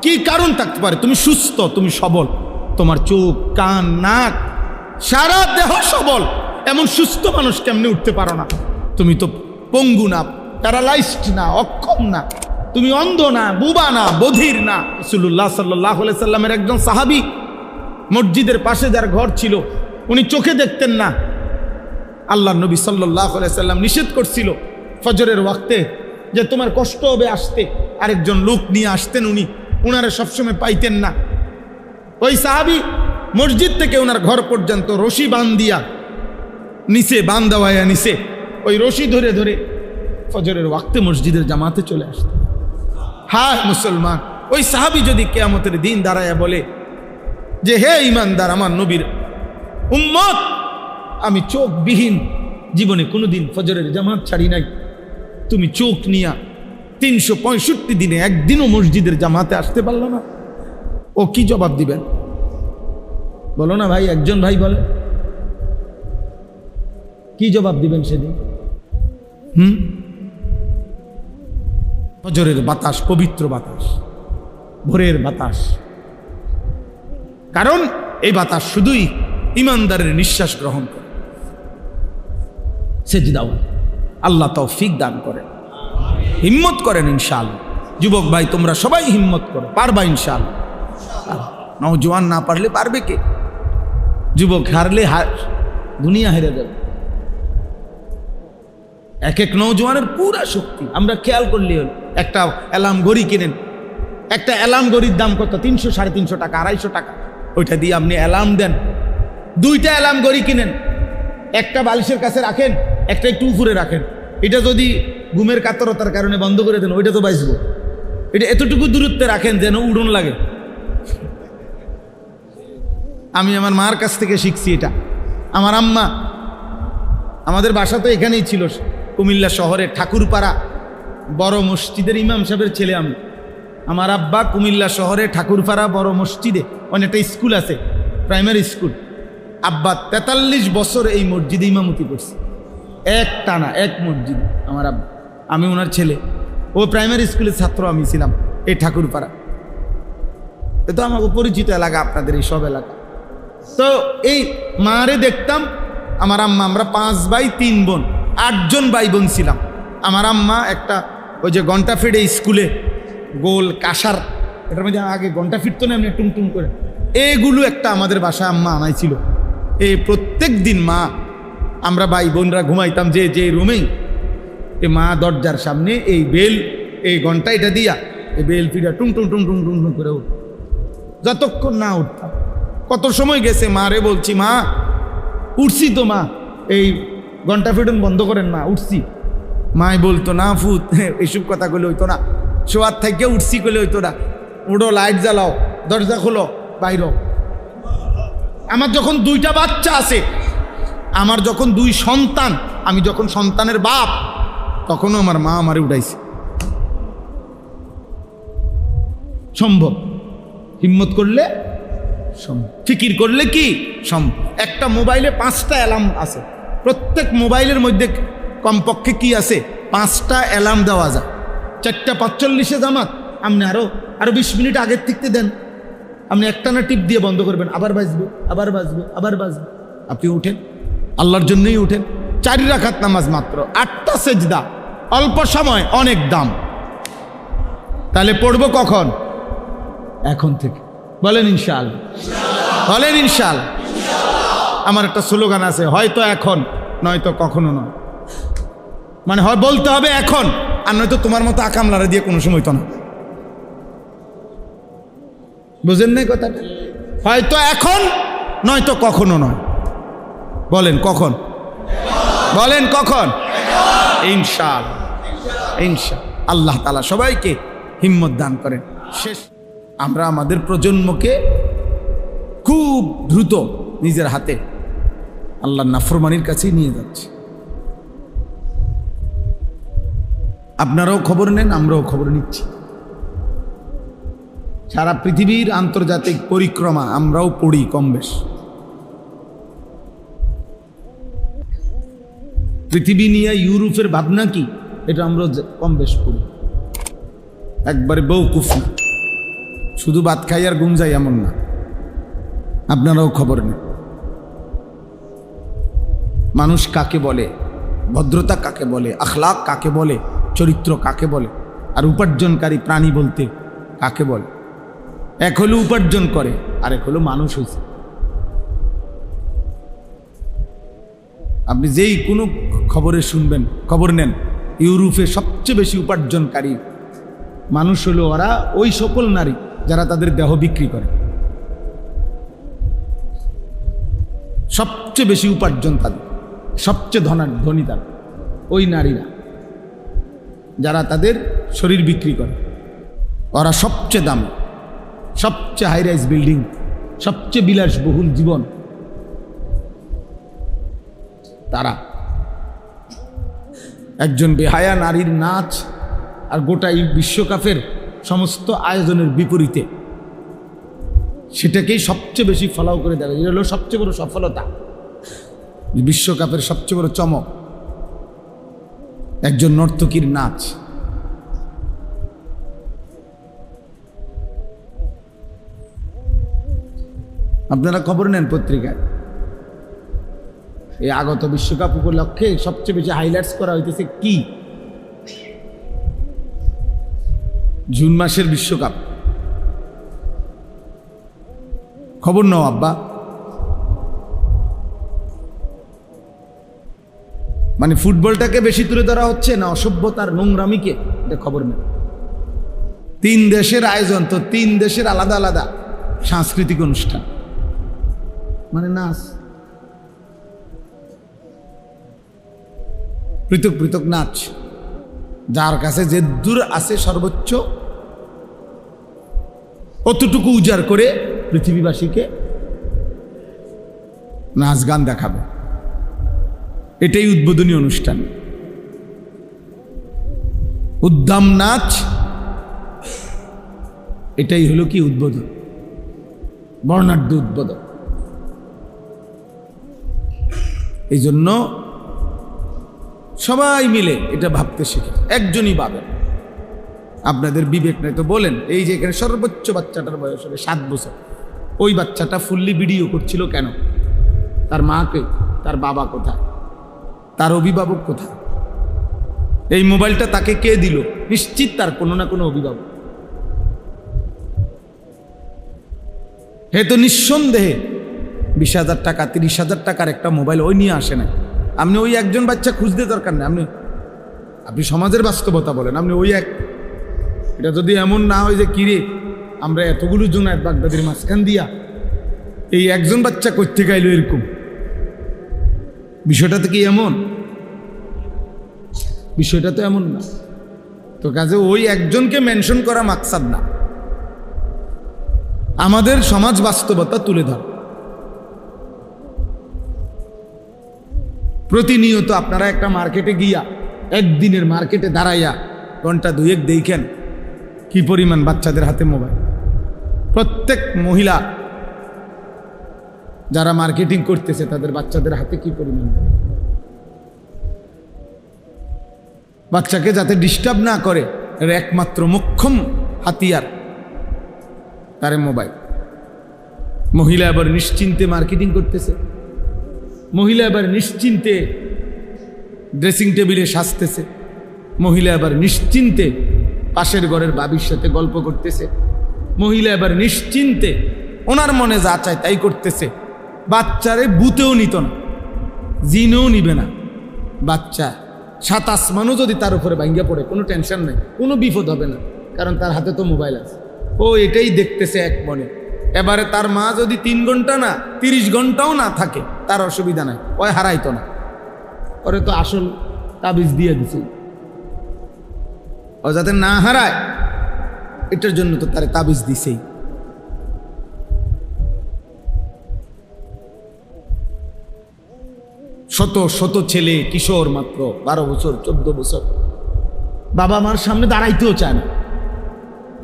কি কারণ থাকতে পারে? তুমি সুস্থ, তুমি সবল, তোমার চোখ, কান, নাক, সারা দেহ সবল, এমন সুস্থ মানুষ কেমনে উঠতে পারো না? তুমি তো পঙ্গু না, প্যারালাইজড না, অক্ষম না, তুমি অন্ধ না, বুবা না, বধির না। রাসূলুল্লাহ সাল্লাল্লাহু আলাইহি সাল্লামের একজন সাহাবী, মসজিদের পাশে যার ঘর ছিল, উনি চোখে দেখতেন না। আল্লাহর নবী সাল্লাল্লাহু আলাইহি সাল্লাম নিষেধ করছিল ফজরের ওয়াক্তে যে তোমার কষ্ট হবে আসতে, আরেকজন লোক নিয়ে আসতেন, উনারা সবসময় পাইতেন না। ওই সাহাবী মসজিদ থেকে ওনার ঘর পর্যন্ত রশি বান্ধিয়া নিচে, বান্ধাওয়াইয়া নিচে ওই রশি ধরে ধরে ফজরের ওয়াক্তে মসজিদের জামাতে চলে আসতেন। হায় মুসলমান, ওই সাহাবী যদি কিয়ামতের দিন দাঁড়ায়া বলে যে হে ঈমানদার আমার নবীর উম্মত, আমি চোখবিহীন জীবনে কোনোদিন ফজরের জামাত ছাড়ি নাই, তুমি চোখ নিয়া 365 দিনে একদিনও মসজিদের জামাতে আসতে পারলো না, ও কি জবাব দিবেন? বলো না ভাই, একজন ভাই বলে কি জবাব দিবেন সেদিন? ফজরের বাতাস পবিত্র বাতাস, ভোরের বাতাস, কারণ এই বাতাস শুধুই ঈমানদারের নিঃশ্বাস গ্রহণ করে। সেজদাও আল্লাহ তৌফিক দান করেন, হিম্মত করেন ইনশাআল্লাহ। যুবক ভাই তোমরা সবাই হিম্মত করো, পারবা ইনশাআল্লাহ। নওজোয়ান না পারলে পারবে কে? যুবক হারলে দুনিয়া হেরে যাবে। এক এক নওজোয়ানের পুরা শক্তি আমরা খেয়াল করলে হল। একটা অ্যালার্ম ঘড়ি কিনেন, একটা অ্যালার্ম ঘড়ির দাম কত? 300, 350 টাকা, 250 টাকা। ওইটা দিয়ে আপনি অ্যালার্ম দেন। 2টা অ্যালার্ম ঘড়ি কিনেন, একটা বালিশের কাছে রাখেন, একটা একটু উপরে রাখেন। এটা যদি ঘুমের কাতরতার কারণে বন্ধ করে দেন, ওইটা তো বাঁচবো। এটা এতটুকু দূরত্বে রাখেন যেন উড়ন লাগে। আমি আমার মার কাছ থেকে শিখছি এটা। আমার আম্মা, আমাদের বাসা তো এখানেই ছিল, কুমিল্লা শহরে ঠাকুরপাড়া বড় মসজিদের ইমাম সাহেবের ছেলে আমি। আমার আব্বা কুমিল্লা শহরে ঠাকুরপাড়া বড় মসজিদে অনেকটা স্কুল আছে, প্রাইমারি স্কুল। আব্বা 43 বছর এই মসজিদে ইমামতি করছে, এক টানা, এক মসজিদ। আমার আব্বা, আমি ওনার ছেলে। ও প্রাইমারি স্কুলের ছাত্র, আমি ছিলাম এই ঠাকুরপাড়া। এ তো আমাকে পরিচিত এলাকা, আপনাদের এই সব এলাকা। তো এই মারে দেখতাম, আমার আম্মা, আমরা 5 ভাই 3 বোন, 8 জন ভাই বোন ছিলাম। আমার আম্মা একটা ওই যে ঘন্টা ফিটে স্কুলে গোল কাঁসার, এটার মধ্যে আগে ঘন্টা ফিরতো না এমনি টুংটুং করে, এগুলো একটা আমাদের বাসায় আম্মা আনাইছিল। এই প্রত্যেক দিন মা, আমরা ভাই বোনরা ঘুমাইতাম যে রুমেই, এ মা দরজার সামনে এই বেল, এই ঘন্টা এটা দিয়া এই বেল ফিরা টুং টুং টুং টুং টুং টুং করে উঠ। যতক্ষণ না উঠতাম, কত সময় গেছে মারে বলছি, মা উঠছি তো মা, এই ঘন্টা ফিটন বন্ধ করেন মা, উঠছি। মাই বলতো না ফুত, এইসব কথা কইলে হইতো না, শোয়ার থেকে উঠছি কইলে হইতো না, উঠো, লাইট জ্বালাও, দরজা খোলো, বাইর। আমার যখন 2টা বাচ্চা আছে, আমার যখন 2 সন্তান, আমি যখন সন্তানের বাপ, তখনও আমার মা আমারে উঠাইছে। সম্ভব, হিম্মত করলে সম্ভব, ফিকির করলে কি সম্ভব। একটা মোবাইলে 5টা অ্যালার্ম আছে, প্রত্যেক মোবাইলের মধ্যে কমপক্ষে কি আছে? 5টা অ্যালার্ম দেওয়া যায়। 4:45 জামাত, আপনি আরো 20 মিনিট আগের থেকে দেন, আপনি একটানা টিপ দিয়ে বন্ধ করবেন, আবার বাজবে, আবার বাজবে, আবার বাজবে। আপনি উঠেন, আল্লাহর জন্যই উঠেন। 4 রাকাত নামাজ মাত্র, 8টা সেজদা, অল্প সময়, অনেক দাম। তাহলে পড়বো কখন? এখন থেকে। বলেন ইনশাআল্লাহ, বলেন ইনশাআল্লাহ। আমার একটা স্লোগান আছে, হয়তো এখন, নয়তো কখনো নয়। মানে হয় বলতে হবে এখন, আর নয়তো তোমার মতো আকামলারা দিয়ে কোনো সময় তো না। বুঝেন নাই কথাটা? হয়তো এখন, নয়তো কখনো নয়। বলেন কখন? বলেন কখন? ইনশাআল্লাহ, ইনশাআল্লাহ। আল্লাহ তাআলা সবাইকে হিম্মত দান করেন। শেষ, আমরা আমাদের প্রজন্মকে খুব দ্রুত নিজের হাতে আল্লাহর নাফরমানির কাছেই নিয়ে যাচ্ছে। আপনারাও খবর নেন, আমরাও খবর নিচ্ছি। সারা পৃথিবীর আন্তর্জাতিক পরিক্রমা আমরাও পড়ি কম বেশ। পৃথিবী নিয়ে ইউরোপের ভাবনা কি, এটা আমরা কম বেশ পড়ি। একবারে বেউকুফ না, শুধু ভাত খাই আর ঘুম যাই এমন না, আপনারাও খবর নেন। মানুষ কাকে বলে, ভদ্রতা কাকে বলে, আখলাক কাকে বলে, চরিত্র কাকে বলে, আর উপার্জনকারী প্রাণী বলতে কাকে বলে। এক হলো উপার্জন করে, আর এক হলো মানুষ হয়েছে। আপনি যেই কোনো খবরে শুনবেন, খবর নেন, ইউরোপে সবচেয়ে বেশি উপার্জনকারী মানুষ হলো ওরা ওই সকল নারী যারা তাদের দেহ বিক্রি করে। সবচেয়ে বেশি উপার্জন তাদের, সবচেয়ে ধনী তারা ওই নারীরা যারা তাদের শরীর বিক্রি করে। ওরা সবচেয়ে দামি, সবচেয়ে হাই রাইজ বিল্ডিং, সবচেয়ে বিলাসবহুল জীবন তারা। একজন বেহায়া নারীর নাচ আর গোটাই বিশ্বকাপের সমস্ত আয়োজনের বিপরীতে সেটাকেই সবচেয়ে বেশি ফলো করে দেয়। এটা হলো সবচেয়ে বড় সফলতা, বিশ্বকাপের সবচেয়ে বড় চমক একজন নর্তকীর নাচ। আপনারা খবর নেন পত্রিকায়, এই আগত বিশ্বকাপ উপলক্ষে সবচেয়ে বেশি হাইলাইটস করা হইতেছে কি? জুন মাসের বিশ্বকাপ। খবর নাও আব্বা। মানে ফুটবলটাকে বেশি তুলে ধরা হচ্ছে না অসভ্যতার নোংরামিকে? এটা খবর নেই। 3 দেশের আয়োজন, তো 3 দেশের আলাদা আলাদা সাংস্কৃতিক অনুষ্ঠান, মানে নাচ, পৃথক পৃথক নাচ। যার কাছে যে দূর আছে সর্বোচ্চ অতটুকু উজাড় করে পৃথিবীবাসীকে নাচ গান দেখাবে। এটাই উদ্বোধনী অনুষ্ঠান। উদ্দাম নাচ, এটাই হলো কি উদ্বোধন, বর্ণাঢ্য উদ্বোধন। এই জন্য সবাই মিলে এটা ভাবতে শিখে। একজনই ভাবেন, আপনাদের বিবেক নাই তো বলেন। এই যে এখানে সর্বোচ্চ বাচ্চাটার বয়স হবে 7 বছর, ওই বাচ্চাটা ফুললি ভিডিও করছিল কেন? তার মাকে, তার বাবা কোথায়, তার অভিভাবক কোথায়? এই মোবাইলটা তাকে কে দিল? নিশ্চিত তার কোনো না কোনো অভিভাবক। হে তো নিঃসন্দেহে 20,000 টাকা 30,000 টাকার একটা মোবাইল ওই নিয়ে আসে না। আপনি ওই একজন বাচ্চা খুঁজতে দরকার নেই। আপনি সমাজের বাস্তবতা বলেন। আপনি ওই এক, এটা যদি এমন না হয় যে কিরে আমরা এতগুলো জুনায়েদ বাগদাদির মাঝখান দিয়া এই একজন বাচ্চা করতে গাইল, এরকম বিষয়টা তো কি এমন? বিষয়টা তো এমন না। তো কাজে ওই একজনকে মেনশন করা মাকসাদ না, আমাদের সমাজ বাস্তবতা তুলে ধর। প্রতিনিয়ত আপনারা একটা মার্কেটে গিয়া, একদিনের মার্কেটে দাঁড়াইয়া ঘন্টা 2-1 দেখেন কি পরিমাণ বাচ্চাদের হাতে মোবাইল। প্রত্যেক মহিলা যারা মার্কেটিং করতেছে তাদের বাচ্চাদের হাতে কি পরিমাণ। বাচ্চাকে যাতে ডিস্টার্ব না করে এর একমাত্র মোক্ষম হাতিয়ার তারে মোবাইল। মহিলা এবার নিশ্চিন্তে মার্কেটিং করতেছে, মহিলা এবার নিশ্চিন্তে ড্রেসিং টেবিলে সাজতেছে, মহিলা এবার নিশ্চিন্তে পাশের ঘরের বাবির সাথে গল্প করতেছে, মহিলা এবার নিশ্চিন্তে ওনার মনে যা চায় তাই করতেছে। বাচ্চারে বুতেও নিত না, জিনেও নিবে না। বাচ্চা 7 আসমানও যদি তার উপরে ভাঙ্গা পড়ে কোনো টেনশন নেই, কোনো বিপদ হবে না, কারণ তার হাতে তো মোবাইল আছে। ও এটাই দেখতেছে এক মনে। এবারে তার মা যদি 3 ঘন্টা না 30 ঘন্টাও না থাকে তার অসুবিধা নাই, ওই হারাইতো না। ওরে তো আসল তাবিজ দিয়ে দিছে, ও যাতে না হারায় এটার জন্য তো তারে তাবিজ দিছেই। শত শত ছেলে কিশোর মাত্র 12 বছর 14 বছর বাবা মার সামনে দাঁড়াইতেও চায় না।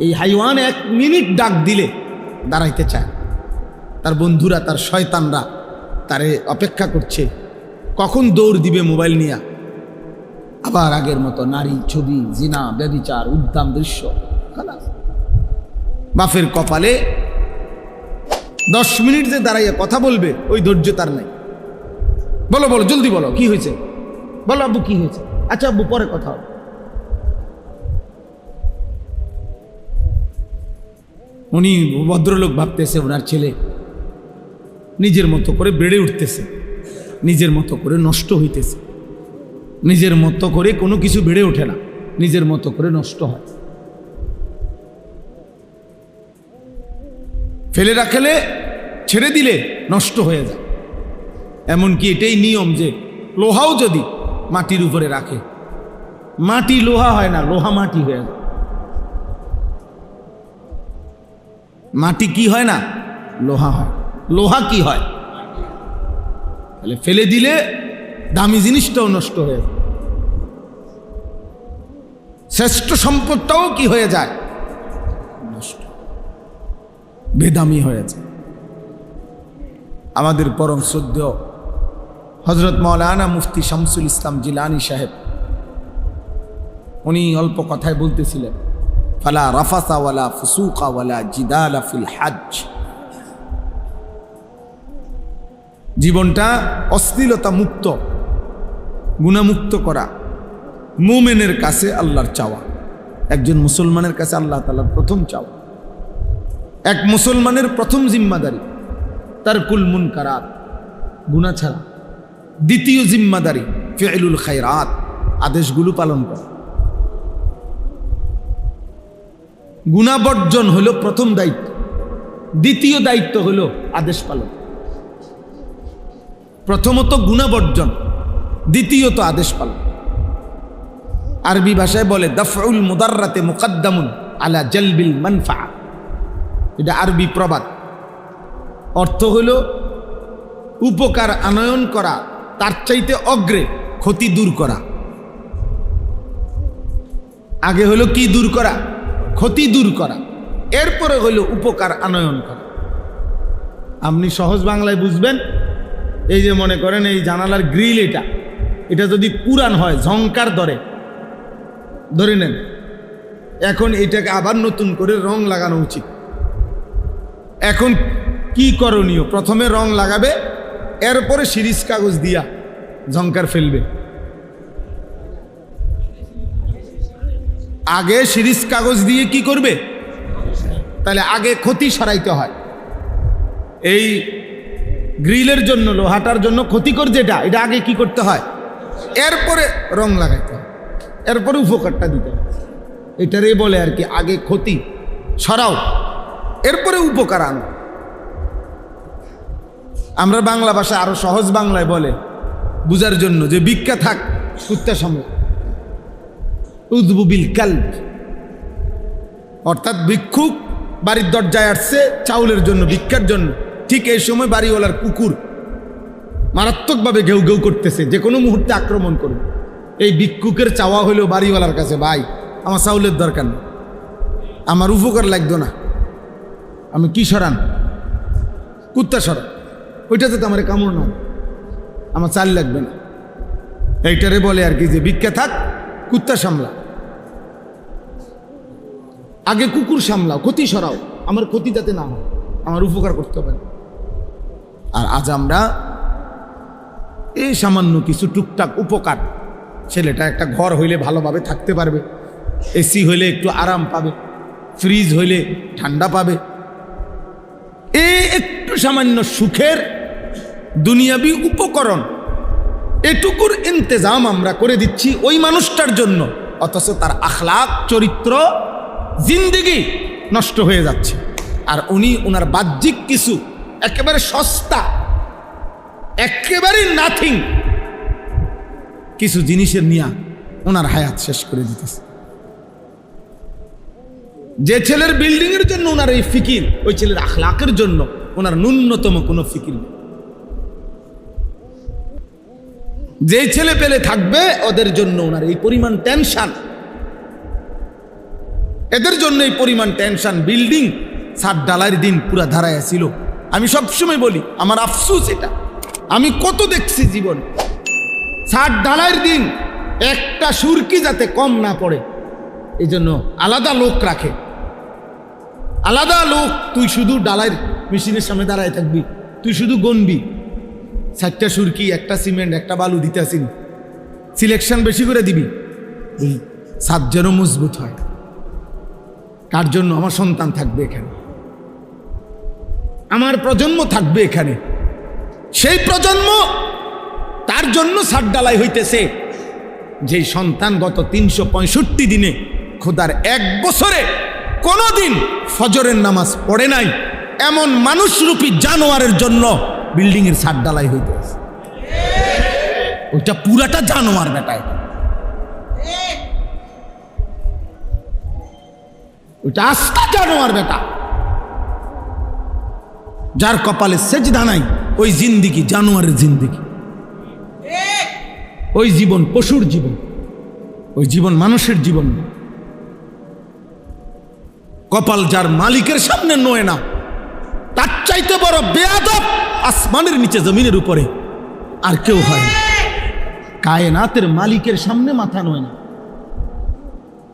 এই হাইওয়ান 1 মিনিট ডাক দিলে দাঁড়াইতে চায়। তার বন্ধুরা, তার শয়তানরা তারে অপেক্ষা করছে কখন দৌড় দিবে মোবাইল নিয়ে। আবার আগের মতো নারী ছবি, জিনা, ব্যভিচার, উদ্দাম দৃশ্য। খালাস, বাপের কপালে 10 মিনিট যে দাঁড়াইয়া কথা বলবে ওই ধৈর্য তার নাই। বলো বলো জলদি বলো কি হয়েছে, বলো আব্বু কি হয়েছে, আচ্ছা আব্বু পরে কথা হবে। উনি ভদ্রলোক ভাবতেছে ওনার ছেলে নিজের মতো করে বেড়ে উঠতেছে, নিজের মতো করে নষ্ট হইতেছে। নিজের মতো করে কোনো কিছু বেড়ে ওঠে না, নিজের মতো করে নষ্ট হয়। ফেলে রাখলে ছেড়ে দিলে নষ্ট হয়ে যায়। এমনকি এটাই নিয়ম যে লোহাও যদি মাটির উপরে রাখে, মাটি লোহা হয় না, লোহা মাটি হয়ে যায়। মাটি কি হয় না, লোহা হয়। লোহা কি হয়, তাহলে ফেলে দিলে দামি জিনিসটাও নষ্ট হয়ে যায়, শ্রেষ্ঠ সম্পদটাও কি হয়ে যায়, নষ্ট, বেদামি হয়ে যায়। আমাদের পরম শ্রদ্ধেয় হযরত মাওলানা মুফতি শামসুল ইসলাম জিলানী সাহেব, উনি অল্প কথায় বলতেছিলেন, ফালা রাফাসা ওয়ালা ফুসুকা ওয়ালা জিদালা ফিল হজ। জীবনটা অশ্লীলতা মুক্ত, গুনাহমুক্ত করা মুমিনের কাছে আল্লাহর চাওয়া, একজন মুসলমানের কাছে আল্লাহ তাআলার প্রথম চাওয়া। এক মুসলমানের প্রথম জিম্মাদারি তারকুল মুনকারাত, গুনাহ ছাড়া। দ্বিতীয় জিম্মাদারি ফি'লুল খায়রাত, আদেশগুলো পালন করা। গুনাহ বর্জন হলো প্রথম দায়িত্ব, দ্বিতীয় দায়িত্ব হলো আদেশ পালন। প্রথমত গুনাহ বর্জন, দ্বিতীয়ত আদেশ পালন। আরবি ভাষায় বলে দাফউল মুদাররাতে মুকদ্দামুন আলা জালবিল মানফা। এটা আরবি প্রবাদ, অর্থ হলো উপকার আনয়ন করা তার চাইতে অগ্রে ক্ষতি দূর করা। আগে হলো কি দূর করা, ক্ষতি দূর করা, এরপরে হলো উপকার আনয়ন করা। আপনি সহজ বাংলায় বুঝবেন, এই যে মনে করেন এই জানালার গ্রিল, এটা যদি পুরান হয়, ঝংকার ধরে নেন, এখন এটাকে আবার নতুন করে রং লাগানো উচিত। এখন কি করণীয়, প্রথমে রং লাগাবে, এরপরে সিরিজ কাগজ দিয়া ঝংকার ফেলবে। আগে সিরিজ কাগজ দিয়ে কি করবে, তাহলে আগে ক্ষতি সরাইতে হয়। এই গ্রিলের জন্য, লোহাটার জন্য ক্ষতিকর যেটা, এটা আগে কি করতে হয়, এরপরে রং লাগাইতে হয়, এরপরে উপকারটা দিতে হয়। এটারই বলে আর কি, আগে ক্ষতি সরাও, এরপরে উপকার আনো। আমরা বাংলা ভাষা আরো সহজ বাংলায় বলে বুঝার জন্য যে ভিক্ষা থাক কুত্তা সামলা, উযবু বিল কালব। অর্থাৎ ভিক্ষুক বাড়ির দরজায় আসছে চাউলের জন্য, ভিক্ষার জন্য, ঠিক এই সময় বাড়িওয়ালার কুকুর মারাত্মকভাবে ঘেউ ঘেউ করতেছে, যে কোনো মুহূর্তে আক্রমণ করবে। এই ভিক্ষুকের চাওয়া হলো বাড়িওয়ালার কাছে, ভাই আমার চাউলের দরকার নেই, আমার উপকার লাগতো না, আমি কি সরান, কুত্তা সরান, ওইটাতে তো আমার কামড় না, আমার চাল লাগবে না। এইটারে বলে আর কি যে ভিক্ষা থাক কুত্তা সামলা, আগে কুকুর সামলাও, ক্ষতি সরাও, আমার ক্ষতি যাতে না হয়, আমার উপকার করতে হবে। আর আজ আমরা এই সামান্য কিছু টুকটাক উপকার, ছেলেটা একটা ঘর হইলে ভালোভাবে থাকতে পারবে, এসি হইলে একটু আরাম পাবে, ফ্রিজ হইলে ঠান্ডা পাবে, এই একটু সামান্য সুখের দুনিয়াবি উপকরণ, এটুকুর ইন্তজাম আমরা করে দিচ্ছি ওই মানুষটার জন্য, অথচ তার আখলাক, চরিত্র, জিন্দেগি নষ্ট হয়ে যাচ্ছে। আর উনি ওনার বাহ্যিক কিছু একেবারে সস্তা, একেবারে নাথিং কিছু জিনিসের নিয়ে ওনার হায়াত শেষ করে দিতেছে। যে ছেলের বিল্ডিং এর জন্য ওনার এই ফিকির, ওই ছেলের আখলাকের জন্য ওনার ন্যূনতম কোনো ফিকির নেই। যে ছেলে পেলে থাকবে ওদের জন্য ওনার এই পরিমাণ টেনশন, এদের জন্য এই পরিমাণ টেনশন। বিল্ডিং ছাদ ঢালাইয়ের দিন পুরা ধারায় ছিল। আমি সবসময় বলি, আমার আফসোস এটা, আমি কত দেখছি জীবন, ছাদ ঢালাইয়ের দিন একটা সুরকি যাতে কম না পড়ে এই জন্য আলাদা লোক রাখে। আলাদা লোক, তুই শুধু ডালাইয়ের মেশিনের সামনে দাঁড়ায় থাকবি, তুই শুধু গনবি 4টা সুরকি, 1টা সিমেন্ট, 1টা বালু দিতে আসিনি, সিলেকশন বেশি করে দিবি, এই ছাদ যেন মজবুত হয়। কার জন্য? আমার সন্তান থাকবে এখানে, আমার প্রজন্ম থাকবে এখানে, সেই প্রজন্ম তার জন্য ছাদ ডালাই হইতেছে। যেই সন্তান গত 365 দিনে খোদার 1 বছরে কোনোদিন ফজরের নামাজ পড়ে নাই, এমন মানুষরূপী জানোয়ারের জন্য বিল্ডিং এর ছাদ ডালাই হইতেছে। ওইটা পুরাটা জানোয়ার বেটায়, ওইটা আস্তা জানোয়ার বেটা। যার কপালে সেজদা নাই ওই জিন্দিগি জানোয়ারের জিন্দিগি, ওই জীবন পশুর জীবন, ওই জীবন মানুষের জীবন। কপাল যার মালিকের সামনে নয় না, তার চাইতে বড় বেয়াদব আসমানের নিচে জমিনের উপরে আর কেউ হয় না। কায়নাতের মালিকের সামনে মাথা নয় না,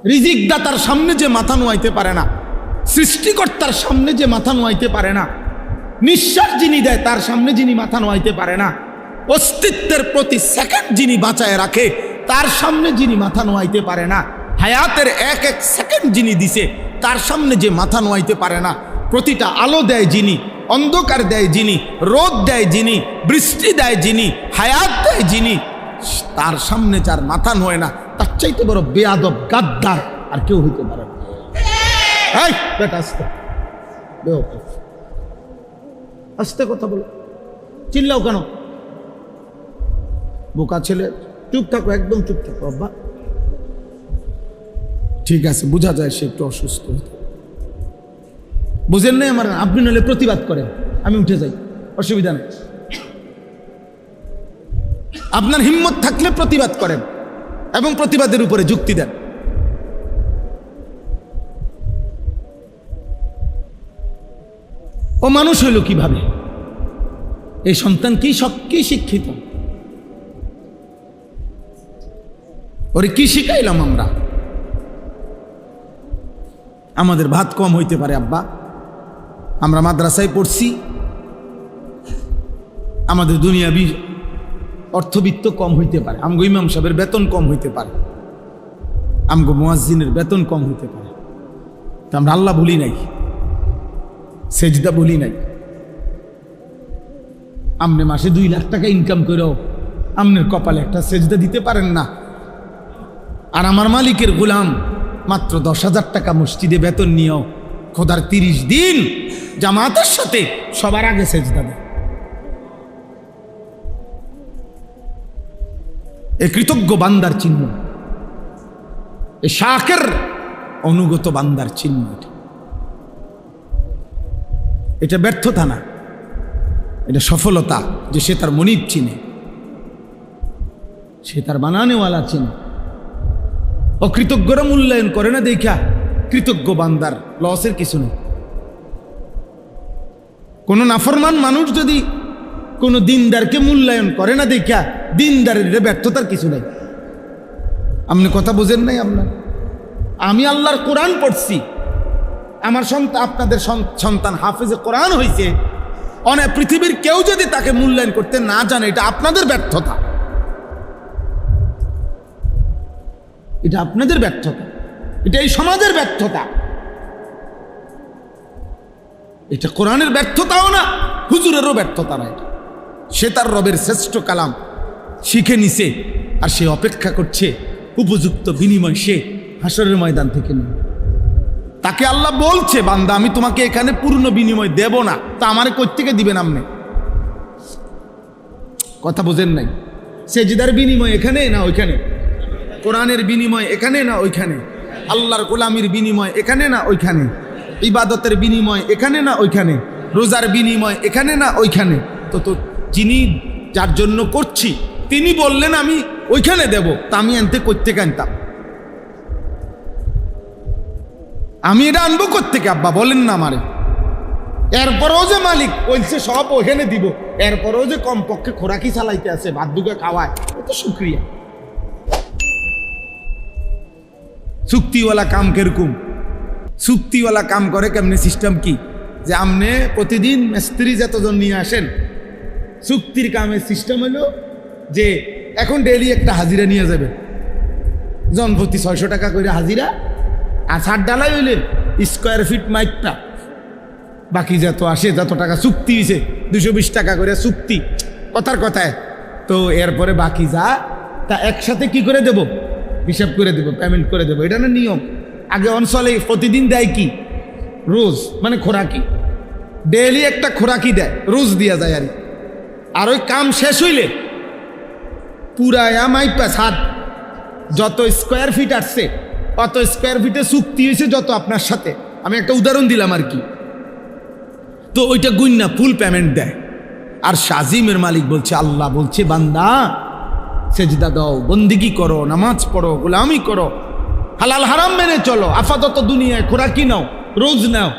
রিজিক দাতার সামনে যে মাথা নোয়াইতে পারে না, সৃষ্টিকর্তার সামনে যে মাথা নোয়াইতে পারে না, নিঃশ্বাস যিনি দেয় তার সামনে যিনি মাথা নোয়াইতে পারে না, অস্তিত্বের প্রতি সেকেন্ড যিনি বাঁচায় রাখে তার সামনে যিনি মাথা নোয়াইতে পারে না, হায়াতের এক এক সেকেন্ড যিনি দিছে তার সামনে যে মাথা নোয়াইতে পারে না, প্রতিটা আলো দেয় যিনি, অন্ধকার দেয় যিনি, রোদ দেয় যিনি, বৃষ্টি দেয় যিনি, হায়াত দেয় যিনি, তার সামনে যার মাথা নোয় না, তার চাইতে বড় বেয়াদব গাদ্দার আর কেউ হইতে পারে না। এই বেটা আস্তে, আস্তে কথা বলো, চিল্লাও কেন? বোকা ছেলে, চুপ থাকো, একদম চুপ থাকো। আব্বা ঠিক আছে, বোঝা যায় সে একটু অসুস্থ, বুঝেন নাই আমার? আপনি নাহলে প্রতিবাদ করেন, আমি উঠে যাই, অসুবিধা নেই। আপনার হিম্মত থাকলে প্রতিবাদ করেন এবং প্রতিবাদের উপরে যুক্তি দেন। ও মানুষ হইল কিভাবে? এই সন্তান কি শিক্ষিত? ওরে কি শিখাইলাম আমরা? আমাদের ভাত কম হইতে পারে আব্বা, আমরা মাদ্রাসায় পড়ছি, আমাদের দুনিয়াবি অর্থবিত্ত কম হইতে পারে, আমগো ইমাম সাহেবের বেতন কম হইতে পারে, আমগো মুয়াজ্জিনের বেতন কম হইতে পারে, তা আমরা আল্লাহ বলি নাই, সেজদা বলি নাই। আপনি মাসে 2 লাখ টাকা ইনকাম করেও আপনার কপালে একটা সেজদা দিতে পারেন না, আর আমার মালিকের গোলাম মাত্র 10,000 টাকা মসজিদে বেতন নিয়েও খোদার 30 দিন জামাতের সাথে সবার আগে সেজদা দেয়। এ কৃতজ্ঞ বান্দার চিহ্ন, এ শাকের অনুগত বান্দার চিহ্ন। এটা ব্যর্থতা না, এটা সফলতা যে সে তার মনিব চিনে, সে তার বানানেওয়ালা চিনে। অকৃতজ্ঞরা মূল্যায়ন করে না দেখা কৃতজ্ঞ বান্দার লসের কিছু নেই। কোন নাফরমান মানুষ যদি কোনো দিনদারকে মূল্যায়ন করে না দেখা দিনদারের ব্যর্থতার কিছু নেই। আপনি কথা বুঝেন নাই? আপনার আমি আল্লাহর কোরআন পড়ছি, আমার সন্তান, আপনাদের সন্তান হাফেজে কোরআন হয়েছে, অনেক পৃথিবীর কেউ যদি তাকে মূল্যায়ন করতে না জানে, এটা আপনাদের ব্যর্থতা, এটা আপনাদের ব্যর্থতা, এটা এই সমাজের ব্যর্থতা, এটা কোরআনের ব্যর্থতাও না, হুজুরেরও ব্যর্থতা না। এটা সে তার রবের শ্রেষ্ঠ কালাম শিখে নিছে, আর সে অপেক্ষা করছে উপযুক্ত বিনিময় সে হাসরের ময়দান থেকে নেই। তাকে আল্লাহ বলছে, বান্দা আমি তোমাকে এখানে পূর্ণ বিনিময় দেব না, তা আমারে কই থেকে দিবেন আপনি? কথা বোঝেন নাই? সেজদার বিনিময় এখানে না ওইখানে, কোরআনের বিনিময় এখানে না ওইখানে, আল্লাহর গোলামির বিনিময় এখানে না ওইখানে, ইবাদতের বিনিময় এখানে না ওইখানে, রোজার বিনিময় এখানে না ওইখানে। তো যিনি যার জন্য করছি তিনি বললেন আমি ওইখানে দেব, তা আমি আনতে কোত্থেকে আনতাম? আমি এটা আনবো কোত্থেকে আব্বা বলেন না আমারে? এরপরেও যে মালিক বলছে সব ওখানে দিব, এরপরেও যে কমপক্ষে খোরাকি চালাইতে আছে, ভাত দুকে খাওয়ায়, তো শুক্রিয়া। চুক্তিওয়ালা কাম কিরকম? চুক্তিওয়ালা কাম করে কেমনি, সিস্টেম কি, যে আপনি প্রতিদিন মিস্ত্রি যতজন নিয়ে আসেন, চুক্তির কামের সিস্টেম হলো যে এখন ডেইলি একটা হাজিরা নিয়ে যাবে, জনপ্রতি 600 টাকা করে হাজিরা, আর ছাদ ডালাই হইলে স্কোয়ার ফিট মাইকটা, বাকি যত আসে যত টাকা চুক্তি হয়েছে 220 টাকা করে চুক্তি, কথার কথায়। তো এরপরে বাকি যা তা একসাথে কি করে দেব, হিসাব করে দেব, পেমেন্ট করে দেব, এটা না নিয়ম। আগে অঞ্চলে প্রতিদিন দেয় কি, রোজ, মানে খোরাকি, ডেইলি একটা খোরাকি দেয়, রোজ দিয়া যায়। আর ওই কাম শেষ হইলে পুরায়া মাইপা ছাদ যত স্কোয়ার ফিট আসছে অত স্কোয়ার ফিটে চুক্তি হয়েছে যত আপনার সাথে, আমি একটা উদাহরণ দিলাম আর কি, তো ওইটা গুইন্না ফুল পেমেন্ট দেয়। আর শাজিমের মালিক বলছে, আল্লাহ বলছে, বান্দা সেজদা দাও, বন্দিগি করো, নামাজ পড়ো, গোলামি করো, হালাল হারাম মেনে চলো, আপাতত দুনিয়ায় খোরাকি নাও, রোজ নাও,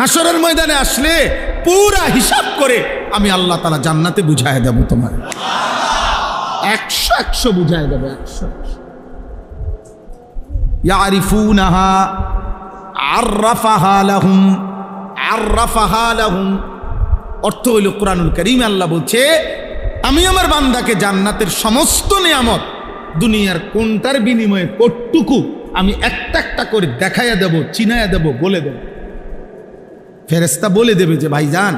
হাসরের ময়দানে আসলে পুরা হিসাব করে আমি আল্লাহ তাআলা জান্নাতে বুঝায় দেব, তোমার 100 বুঝায় দেব, 100। ইয়ারিফুনাহা আররাফাহা লাহুম, আররাফাহা লাহুম অর্থ হইল কুরআনুল কারীমে আল্লাহ বলছে, আমি আমার বান্দাকে জান্নাতের সমস্ত নিয়ামত দুনিয়ার কোনটার বিনিময়ে কতটুকু আমি একটা একটা করে দেখাইয়া দেব, চিনাইয়া দেব, বলে দেব। ফেরেশতা বলে দেবে যে ভাইজান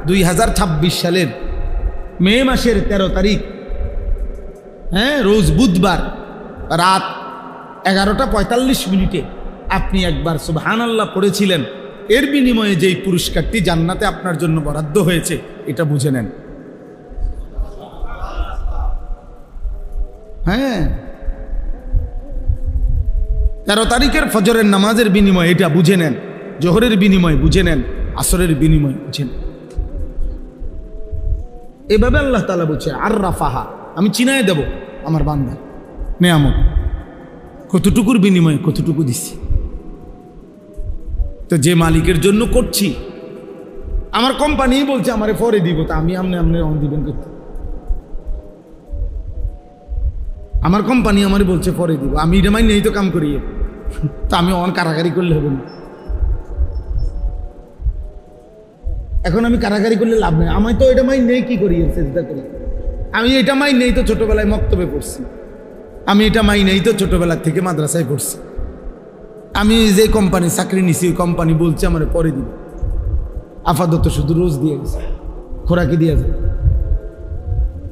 2026 সালের মে মাসের 13 তারিখ, হ্যাঁ, রোজ বুধবার রাত 11:45 আপনি একবার সুবহানাল্লাহ পড়েছিলেন, এর বিনিময়ে যেই পুরস্কারটি জান্নাতে আপনার জন্য বরাদ্দ হয়েছে এটা বুঝে নেন। হ্যাঁ, 13 তারিখের ফজরের নামাজের বিনিময় এটা বুঝে নেন, জোহরের বিনিময় বুঝে নেন, আসরের বিনিময় বুঝে নেন। এভাবে আল্লাহ তাআলা বলছে, আর রাফাহা, আমি চিনায় দেব আমার বান্দা নেয়ামত, কতটুকুর বিনিময়ে কতটুকু দিচ্ছি। তো যে মালিকের জন্য করছি, আমার কোম্পানি বলছে আমারে পরে দিব, তা আমি আমনে অন দিবেন করতে, আমার কোম্পানি আমারে বলছে পরে দিব, আমি এটা মাই নেই তো কাম করি, তা আমি অন কারাগারি করলে হবে না। এখন আমি কারাগারি করলে লাভ নেই, আমি তো এটা মাই নেই, কি করি চেষ্টা করি, আমি এটা মাই নেই তো ছোটবেলায় মক্তবে পড়ছি, আমি এটা মাই নেই তো ছোটবেলা থেকে মাদ্রাসায় পড়ছি, আমি যে কোম্পানি চাকরি নিছি ওই কোম্পানি বলছে আমার পরে দিব, আপাতত শুধু রোজ দিয়ে গেছে, খোরাকি দিয়ে যায়।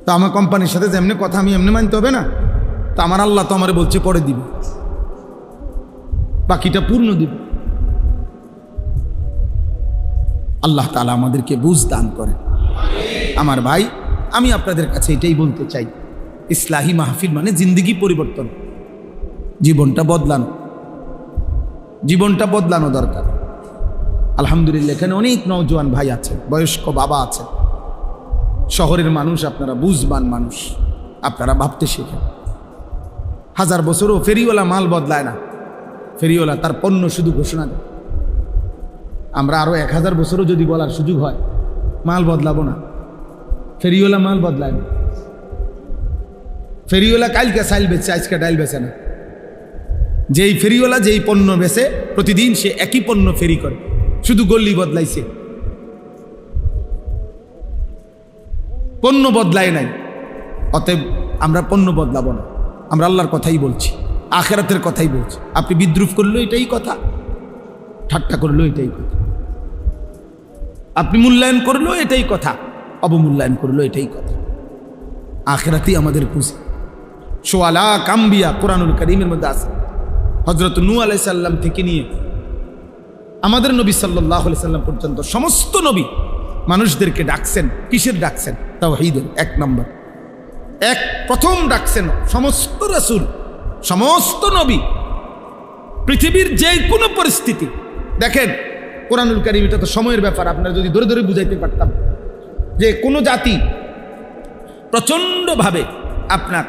তো আমার কোম্পানির সাথে যেমনি কথা আমি এমনি মানতে হবে না, তো আমার আল্লাহ তো আমার বলছে পরে দিব, বাকিটা পূর্ণ দিব। আল্লাহ তাআলা আমাদেরকে বুঝ দান করেন। আমার ভাই, আমি আপনাদের কাছে এটাই বলতে চাই, ইসলাহি মাহফিল মানে জিন্দেগি পরিবর্তন, জীবনটা বদলানো, জীবনটা বদলানো দরকার। আলহামদুলিল্লাহ এখানে অনেক নওজোয়ান ভাই আছে, বয়স্ক বাবা আছে, শহরের মানুষ, আপনারা বুঝবান মানুষ, আপনারা ভাবতে শেখেন। 1000 বছরও ফেরিওয়ালা মাল বদলায় না, ফেরিওয়ালা তার পণ্য শুধু ঘোষণা দেয়। আমরা আরো 1000 বছরও যদি বলার সুযোগ হয় মাল বদলাবো না, ফেরিওয়ালা মাল বদলায় না। ফেরিওয়ালা কালকে চাইল বেচে, আজকে ডাইল বেচে না। যেই ফেরিওয়ালা যেই পণ্য বেচে প্রতিদিন সে একই পণ্য ফেরি করে, শুধু গল্লি বদলাইছে, পণ্য বদলায় নাই। অতএব আমরা পণ্য বদলাবো না, আমরা আল্লাহর কথাই বলছি, আখিরাতের কথাই বলছি। আপনি বিদ্রুপ করলেও এটাই কথা, ঠাট্টা করলেও এটাই কথা, আপনি মূল্যায়ন করলেও এটাই কথা, অবমূল্যায়ন করলেও এটাই কথা। আখিরাতই আমাদের পুঁজি। সোয়ালা কাম্বিয়া কোরআনুল কারীমের মধ্যে আছে। হযরত নূহ আলাইহিস সালাম থেকে নিয়ে আমাদের নবী সাল্লাল্লাহু আলাইহি সাল্লাম পর্যন্ত সমস্ত নবী মানুষদেরকে ডাকছেন, কিসের ডাকছেন? তাওহীদের। 1 নম্বর, প্রথম ডাকছেন সমস্ত রাসূল, সমস্ত নবী, পৃথিবীর যে কোনো পরিস্থিতি। দেখেন কোরআনুল কারীম, এটা তো সময়ের ব্যাপার, আপনারা যদি ধরে ধরে বুঝাইতে পারতাম যে কোনো জাতি প্রচণ্ডভাবে আপনার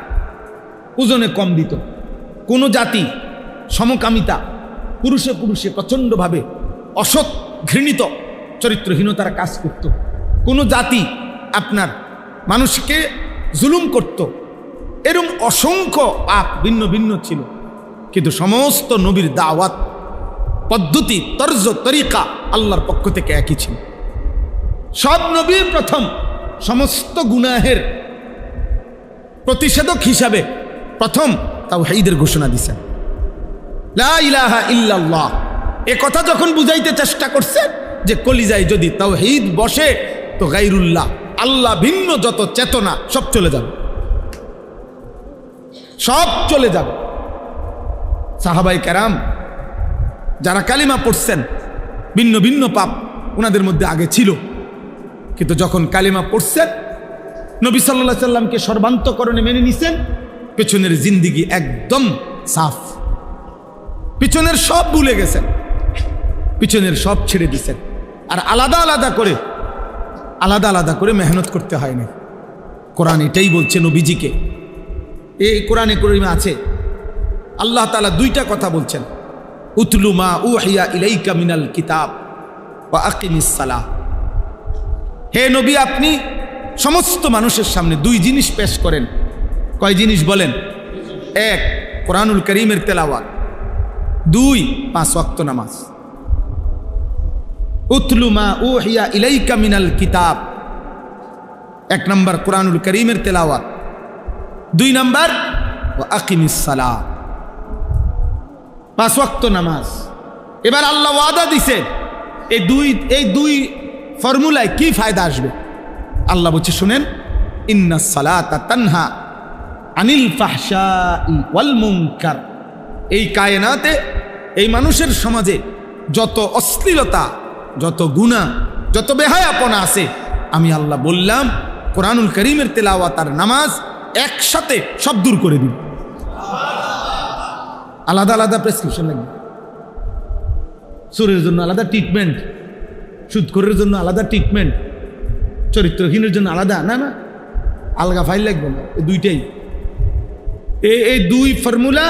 ওজনে কম দিত, কোনো জাতি সমকামিতা, পুরুষে পুরুষে প্রচণ্ডভাবে অসৎ ঘৃণিত চরিত্রহীনতার কাজ করত, কোনো জাতি আপনার মানুষকে জুলুম করত, এরকম অসংখ্য পাপ ভিন্ন ভিন্ন ছিল। কিন্তু সমস্ত নবীর দাওয়াত পদ্ধতি, তর্জ, তরিকা আল্লাহর পক্ষ থেকে একই ছিল। সব নবী প্রথম সমস্ত গুনাহের প্রতিষেধক হিসাবে প্রথম তাওহীদের ঘোষণা দিয়েছেন, লা ইলাহা ইল্লাল্লাহ। এ কথা যখন বুঝাইতে চেষ্টা করছে যে কলিজায় যদি তাওহীদ বসে তো গায়রুল্লাহ, আল্লাহ ভিন্ন যত চেতনা সব চলে যাবে, সব চলে যাবে। সাহাবায়ে কেরাম যারা কালিমা পড়ছেন, ভিন্ন ভিন্ন পাপ ওনাদের মধ্যে আগে ছিল, কিন্তু যখন কালিমা পড়ছেন নবী সাল্লাল্লাহু আলাইহি সাল্লামকে সর্বান্তকরণে মেনে নিছেন, পেছনের জিন্দিগি একদম সাফ, পিছনের সব ভুলে গেছেন, পিছনের সব ছেড়ে দিছেন। আর আলাদা আলাদা করে মেহনত করতে হয় না। কোরআন এটাই বলছে নবীজিকে। এই কোরআনে কারীমে আছে আল্লাহ তাআলা দুইটা কথা বলছেন, উতলু মা উহিয়া ইলাইকা মিনাল কিতাব ওয়া আকিমিস সালাহ। হে নবী, আপনি সমস্ত মানুষের সামনে দুই জিনিস পেশ করেন। কয় জিনিস বলেন? এক, কোরআনুল কারীমের তেলাওয়াত, দুই, 5 ওয়াক্ত নামাজ। উতলু মা উহিয়া ইলাইকা মিনাল কিতাব, 1 নম্বর কোরআনুল কারীমের তেলাওয়াত, 2 নম্বর ওয়া আকিমিস সালাহ, 5 ওয়াক্ত নামাজ। এবার আল্লাহ ওয়াদা দিছে এই দুই ফর্মুলায় কি ফায়দা আসবে। আল্লাহ বলছে শুনেন, ইন্নাস সালাতা তানহা আনিল ফাহশাই ওয়াল মুনকার। এই কায়নাতে, এই মানুষের সমাজে যত অশ্লীলতা, যত গুনাহ, যত বেহায়াপনা আছে, আমি আল্লাহ বললাম কোরআনুল কারীমের তেলাওয়াত আর নামাজ একসাথে সব দূর করে দিন। আলাদা আলাদা প্রেসক্রিপশন লাগবে, চোরের জন্য আলাদা ট্রিটমেন্ট, সুদখোরের জন্য আলাদা ট্রিটমেন্ট, চরিত্রহীনের জন্য আলাদা, না না, আলগা ফাইল লাগবে না। এই দুইটাই, এই দুই ফর্মুলা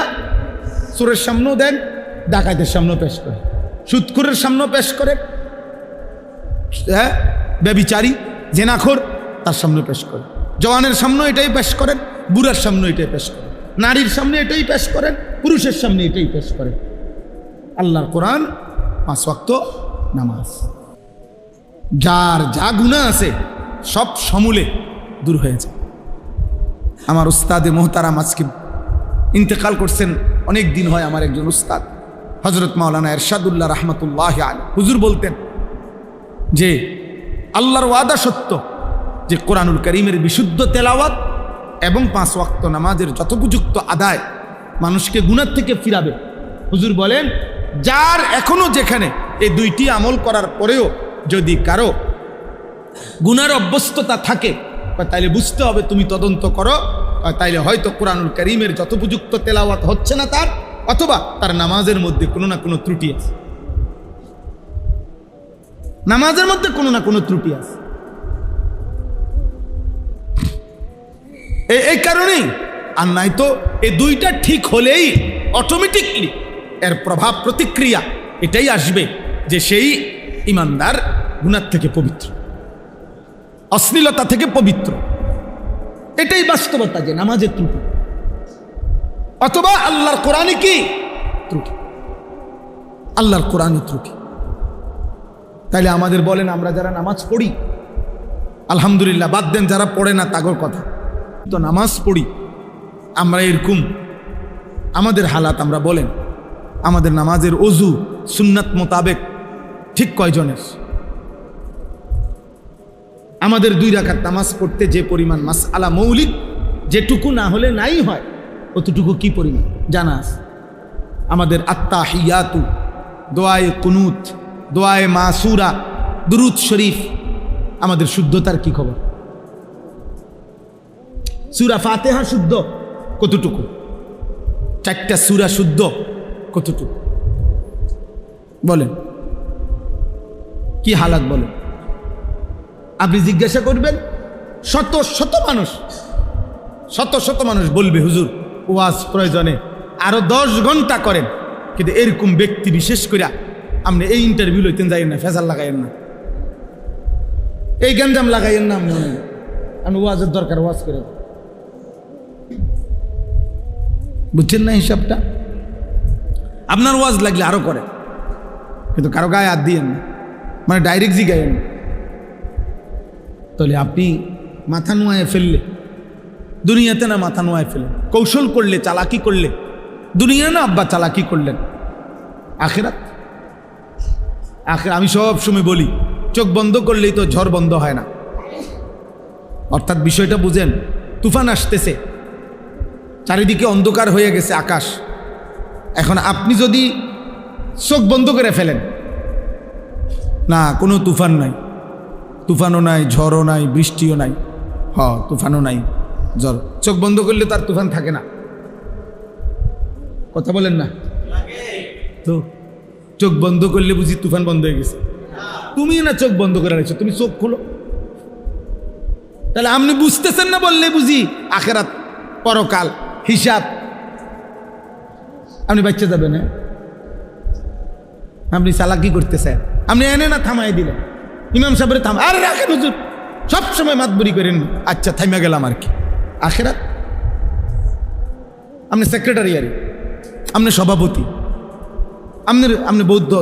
চোরের সামনেও দেন, ডাকাতের সামনেও পেশ করে, সুদখোরের সামনেও পেশ করে, হ্যাঁ, ব্যভিচারী জেনাখোর তার সামনে পেশ করে, জওয়ানের সামনে এটাই পেশ করেন, বুড়ার সামনে এটাই পেশ করেন, নারীর সামনে এটাই পেশ করেন, পুরুষের সামনে এটাই পেশ করেন। আল্লাহর কোরআন, 5 ওয়াক্ত নামাজ, যার যা গুনাহ আছে সব সমূলে দূর হয়ে যায়। আমার উস্তাদে মোহতারাম আজকে ইন্তেকাল করছেন, অনেক দিন হয়। আমার একজন উস্তাদ হযরত মাওলানা ইরশাদুল্লাহ রাহমাতুল্লাহি আলাইহি হুজুর বলতেন যে আল্লাহর ওয়াদা সত্য যে কোরআনুল কারীমের বিশুদ্ধ তেলাওয়াত এবং 5 ওয়াক্ত নামাজের যথোপযুক্ত আদায় মানুষকে গুনাহ থেকে ফিরাবে। হুজুর বলেন, যার এখনো যেখানে এই দুইটি আমল করার পরেও যদি কারো গুনার অভ্যস্ততা থাকে, তাইলে বুঝতে হবে, তুমি তদন্ত করো, তাইলে হয়তো কোরআনুল কারীমের যথোপযুক্ত তেলাওয়াত হচ্ছে না তার, অথবা তার নামাজের মধ্যে কোনো না কোনো ত্রুটি আছে, নামাজের মধ্যে কোনো না কোনো ত্রুটি আছে। এই কারণেই, আর নাই তো এই দুইটা ঠিক হলেই অটোমেটিকলি এর প্রভাব প্রতিক্রিয়া এটাই আসবে যে সেই ইমানদার গুনাহ থেকে পবিত্র, অশ্লীলতা থেকে পবিত্র। এটাই বাস্তবতা যে নামাজের ত্রুটি অথবা আল্লাহর কোরআনে কি ত্রুটি, আল্লাহর কোরআনে ত্রুটি। তাইলে আমাদের বলেন, আমরা যারা নামাজ পড়ি আলহামদুলিল্লাহ, বাদ দেন যারা পড়ে না তাগর কথা, তো নামাজ পড়ি আমরা, এরকম আমাদের হালাত আমরা বলেন, আমাদের নামাজের ওযু সুন্নাত মোতাবেক ঠিক কয়জনের? আমাদের 2 রাকাত নামাজ পড়তে যে পরিমাণ মাসআলা মৌলিক, যেটুকু না হলে নাই হয়, অতটুকু কি পরিমাণ জানা আছে? আমাদের আত্তাহিয়াতু, দোয়ায়ে কুনুত, দোয়ায়ে মাসুরা, দুরূদ শরীফ, আমাদের শুদ্ধতার কি খবর? সূরা ফাতিহা শুদ্ধ কতটুকু? 4টা সূরা শুদ্ধ কতটুকু? বলেন কি হালাত বলেন? আপনি জিজ্ঞাসা করবেন, শত শত মানুষ বলবে, হুজুর ওয়াজ প্রয়োজনে আরো 10 ঘন্টা করেন, কিন্তু এরকম ব্যক্তি বিশেষ করে আপনি এই ইন্টারভিউ লইতেন যাইয়েন না, ফেজাল লাগাইয়েন না, এই গঞ্জাম লাগাইয়েন না, আমি ওয়াজের দরকার, ওয়াজ করে, বুঝছেন না হিসাবটা? আপনার ওয়াজ লাগলে আরো করে, কিন্তু কারো গায়ে হাত দিয়েন না, মানে ডাইরেক্ট জিগায়েন। তাহলে আপনি মাথা নোয়ায় ফেললে দুনিয়াতে না মাথা নোয়ায় ফেলেন, কৌশল করলে চালাকি করলে দুনিয়া না আব্বা চালাকি করলেন আখেরাত। আমি সব সময় বলি চোখ বন্ধ করলেই তো ঝড় বন্ধ হয় না। অর্থাৎ বিষয়টা বুঝেন, তুফান আসতেছে, চারিদিকে অন্ধকার হয়ে গেছে আকাশ। এখন আপনি যদি চোখ বন্ধ করে ফেলেন, না কোনো তুফান নাই, তুফানও নাই, ঝড়ও নাই, বৃষ্টিও নাই, তুফানও নাই, ঝড়, চোখ বন্ধ করলে তার তুফান থাকে না। কথা বলেন না তো? চোখ বন্ধ করলে বুঝি তুফান বন্ধ হয়ে গেছে? তুমি না চোখ বন্ধ করে রাখছো, তুমি চোখ খোলো। তাহলে আপনি বুঝতেছেন না বললে বুঝি আখেরাত, পরকাল, হিসাব আপনি বাচ্চা যাবেন। হ্যাঁ, আপনি চালাকি করতেছেন, আপনি এনে না থামাই দিলেন, ইমাম সাহেবের থামা, আরে রাখেন হুজুর, সবসময় মাতবরি করেন, আচ্ছা থাইমা গেলাম আর কি। আখেরাত, আপনি সেক্রেটারি, আপনি সভাপতি, আপনি বৌদ্ধ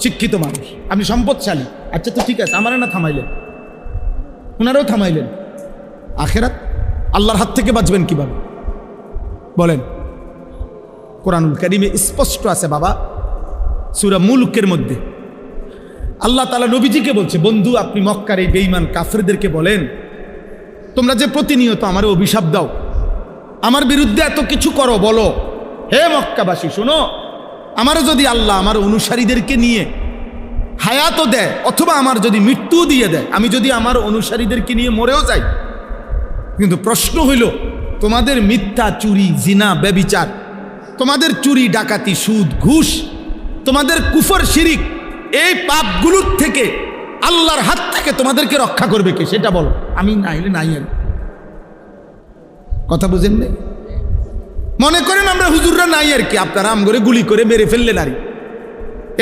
শিক্ষিত মানুষ, আপনি সম্পদশালী, আচ্ছা তো ঠিক আছে, আমার না থামাইলেন, ওনারাও থামাইলেন। আখেরাত আল্লাহর হাত থেকে বাঁচবেন কিভাবে বলেন? কোরআনুল কারীমে স্পষ্ট আছে বাবা, সূরা মুলকের মধ্যে আল্লাহ তাআলা নবীজিকে বলছে, বন্ধু আপনি মক্কার এই বেঈমান কাফেরদেরকে বলেন, তোমরা যে প্রতিনিয়ত আমার অভিশাপ দাও, আমার বিরুদ্ধে এত কিছু করো, বলো হে মক্কাবাসী শোনো, আমারও যদি আল্লাহ আমার অনুসারীদেরকে নিয়ে হায়াতও দেয় অথবা আমার যদি মৃত্যু দিয়ে দেয়, আমি যদি আমার অনুসারীদেরকে নিয়ে মরেও যাই, কিন্তু প্রশ্ন হইল তোমাদের মিথ্যা, চুরি, জিনা, ব্যভিচার, তোমাদের চুরি, ডাকাতি, সুদ, ঘুষ, তোমাদের কুফর, শিরিক, এই পাপগুলোর থেকে আল্লাহর হাত থেকে তোমাদেরকে রক্ষা করবে কে সেটা বলো। আমি নাইলে নাই। আর কথা বুঝেন না? মনে করেন আমরা হুজুররা নাই আর কি, আপনারা আম করে গুলি করে মেরে ফেললেন। আর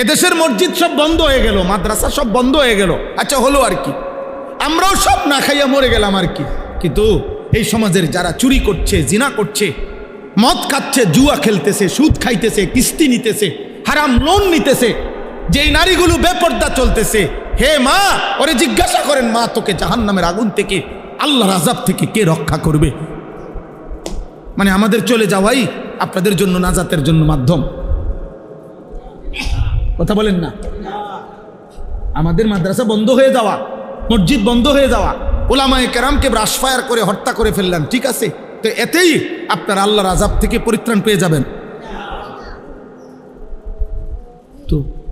এদেশের মসজিদ সব বন্ধ হয়ে গেল, মাদ্রাসা সব বন্ধ হয়ে গেল, আচ্ছা হলো আর কি, আমরাও সব না খাইয়া মরে গেলাম আর কি। কিন্তু এই সমাজের যারা চুরি করছে, জিনা করছে, মদ খাচ্ছে, জুয়া খেলতেছে, সুদ খাইতেছে, কিস্তি নিতেছে, হারাম লোন নিতেছে, যেই নারীগুলো বেপর্দা চলতেছে, হে মা ওরে জিজ্ঞাসা করেন, মা তোকে জাহান্নামের আগুন থেকে, আল্লাহর আযাব থেকে কে রক্ষা করবে? মানে আমাদের চলে যাওয়াই আপনাদের জন্য নাজাতের জন্য মাধ্যম। কথা বলেন না? আমাদের মাদ্রাসা বন্ধ হয়ে যাওয়া, মসজিদ বন্ধ হয়ে যাওয়া, উলামায়ে কেরামকে ব্রাশফায়ার করে হত্যা করে ফেললেন, ঠিক আছে, তো এতেই আপনার আল্লাহর আযাব থেকে পরিত্রাণ পেয়ে যাবেন।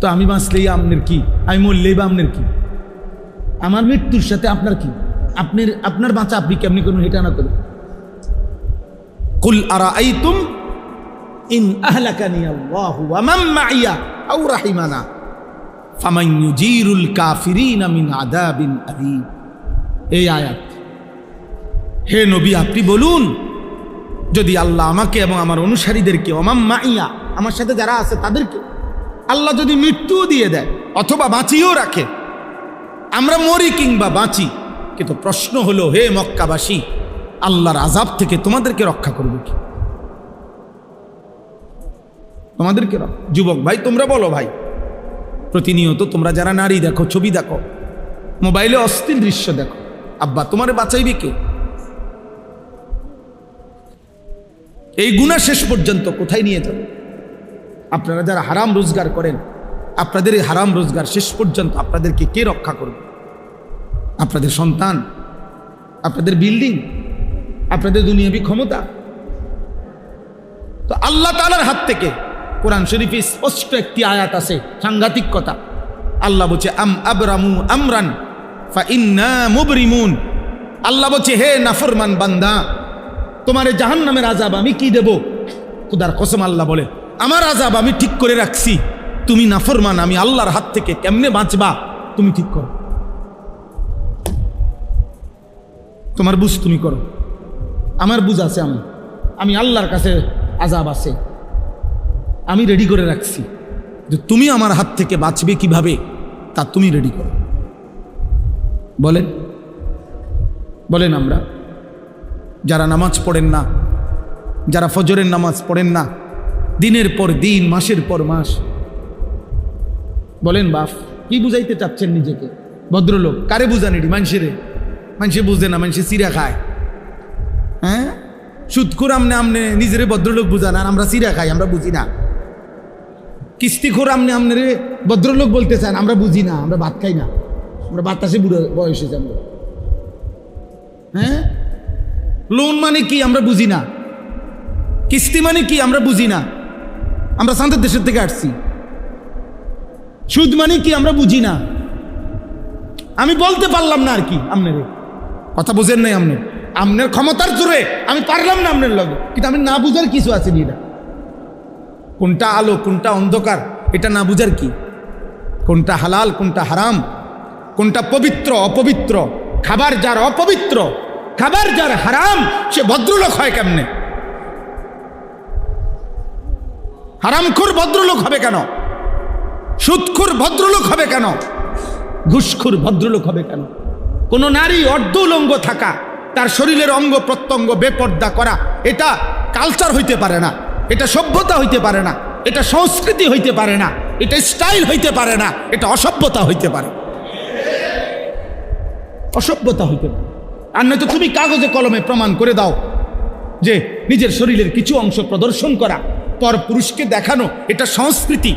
তো আমি বাঁচলেই আপনার কি, আমি মরলেই বা আপনার কি? আমার মৃত্যুর সাথে আপনার কি? আপনার বাঁচা আপনি কেমনি করুন এটা না করুন। কুল আরাআইতুম ইন আহলাকানি আল্লাহু ওয়া মান মাইয়া আও রাহিমানা ফামান ইউজিরুল কাফিরিনা মিন আযাবিন আলীম। এই আয়াত, হে নবী আপনি বলুন, যদি আল্লাহ আমাকে এবং আমার অনুসারীদেরকে, ওয়া মান মাইয়া আমার সাথে যারা আছে তাদেরকে আল্লাহ যদি মৃত্যু দিয়ে দেয় অথবা বাঁচিয়েও রাখে, আমরা মরি কিংবা বাঁচি, কিন্তু প্রশ্ন হলো হে মক্কাবাসী, আল্লাহর আযাব থেকে তোমাদেরকে রক্ষা করবে কি? তোমাদেরকে যুবক ভাই তোমরা বলো ভাই, প্রতিনিয়ত তোমরা যারা নারী দেখো, ছবি দেখো, মোবাইলে অস্থির দৃশ্য দেখো, আব্বা তোমারে বাঁচাইবে কে? এই গুনাহ শেষ পর্যন্ত কোথায় নিয়ে যাবে? আপনারা যারা হারাম রোজগার করেন, আপনাদের এই হারাম রোজগার শেষ পর্যন্ত আপনাদেরকে কে রক্ষা করবে? আপনাদের সন্তান, আপনাদের বিল্ডিং, আপনাদের দুনিয়াবী ক্ষমতা? তো আল্লাহ তাআলার হাত থেকে কোরআন শরীফে স্পষ্ট একটি আয়াত আছে, সাংঘাতিক কথা। আল্লাহ বলছে আম আবরামু আমরান ফা ইন্না মুবরিমুন। আল্লাহ বলছে হে নাফরমান বান্দা, তোমার জাহান্নামের আযাব আমি কি দেব? খোদার কসম আল্লাহ বলে, আমার আযাব আমি ঠিক করে রাখছি, তুমি নাফরমান, আমি আল্লাহর হাত থেকে কেমনে বাঁচবা তুমি ঠিক করো, তোমার বুঝ তুমি করো, আমার বুঝ আছে, আমি আল্লাহর কাছে আযাব আছে, আমি রেডি করে রাখছি, যে তুমি আমার হাত থেকে বাঁচবে কিভাবে তা তুমি রেডি করো। বলেন বলেন আমরা যারা নামাজ পড়েন না, যারা ফজরের নামাজ পড়েন না, দিনের পর দিন, মাসের পর মাস, বলেন বাপ, কি বুঝাইতে চাচ্ছেন নিজেকে? ভদ্রলোক কারে বুঝান? এটি মানুষেরে, মানুষে বুঝে না, মানুষে চিরা খায়। হ্যাঁ, সুদখোর আমনে নিজেরে ভদ্রলোক বুঝান, আর আমরা চিরা খাই, আমরা বুঝি না। কিস্তিখোর আমনে ভদ্রলোক বলতে চান, আমরা বুঝি না, আমরা ভাত খাই না, আমরা বাতাসে বুড়ো বয়সে যাব। হ্যাঁ, লোন মানে কি আমরা বুঝি না, কিস্তি মানে কি আমরা বুঝি না, আমরা শান্তির দেশের থেকে আসছি। সুদ মানে কি আমরা বুঝি না। আমি বলতে পারলাম না আর কি, আপনার কথা বুঝেন নাই, আপনার ক্ষমতার জোরে আমি পারলাম না আপনার লগে, কিন্তু আমি না বুঝার কিছু আছে নি। এটা কোনটা আলো কোনটা অন্ধকার এটা না বুঝার কি? কোনটা হালাল কোনটা হারাম, কোনটা পবিত্র অপবিত্র, খাবার যার অপবিত্র, খাবার যার হারাম, সে ভদ্রলোক হয় কেমনে? হারামখোর ভদ্রলোক হবে কেন? সুদখোর ভদ্রলোক হবে কেন? ঘুষখোর ভদ্রলোক হবে কেন? কোন নারী অর্ধ উলঙ্গ থাকা, তার শরীরের অঙ্গ প্রত্যঙ্গ বেপর্দা করা, এটা কালচার হইতে পারে না, এটা সভ্যতা হইতে পারে না, এটা সংস্কৃতি হইতে পারে না, এটা স্টাইল হইতে পারে না, এটা অসভ্যতা হইতে পারে, অসভ্যতা হইতে পারে। আর নয়তো তুমি কাগজে কলমে প্রমাণ করে দাও যে নিজের শরীরের কিছু অংশ প্রদর্শন করা, পর পুরুষকে দেখানো, এটা সংস্কৃতি,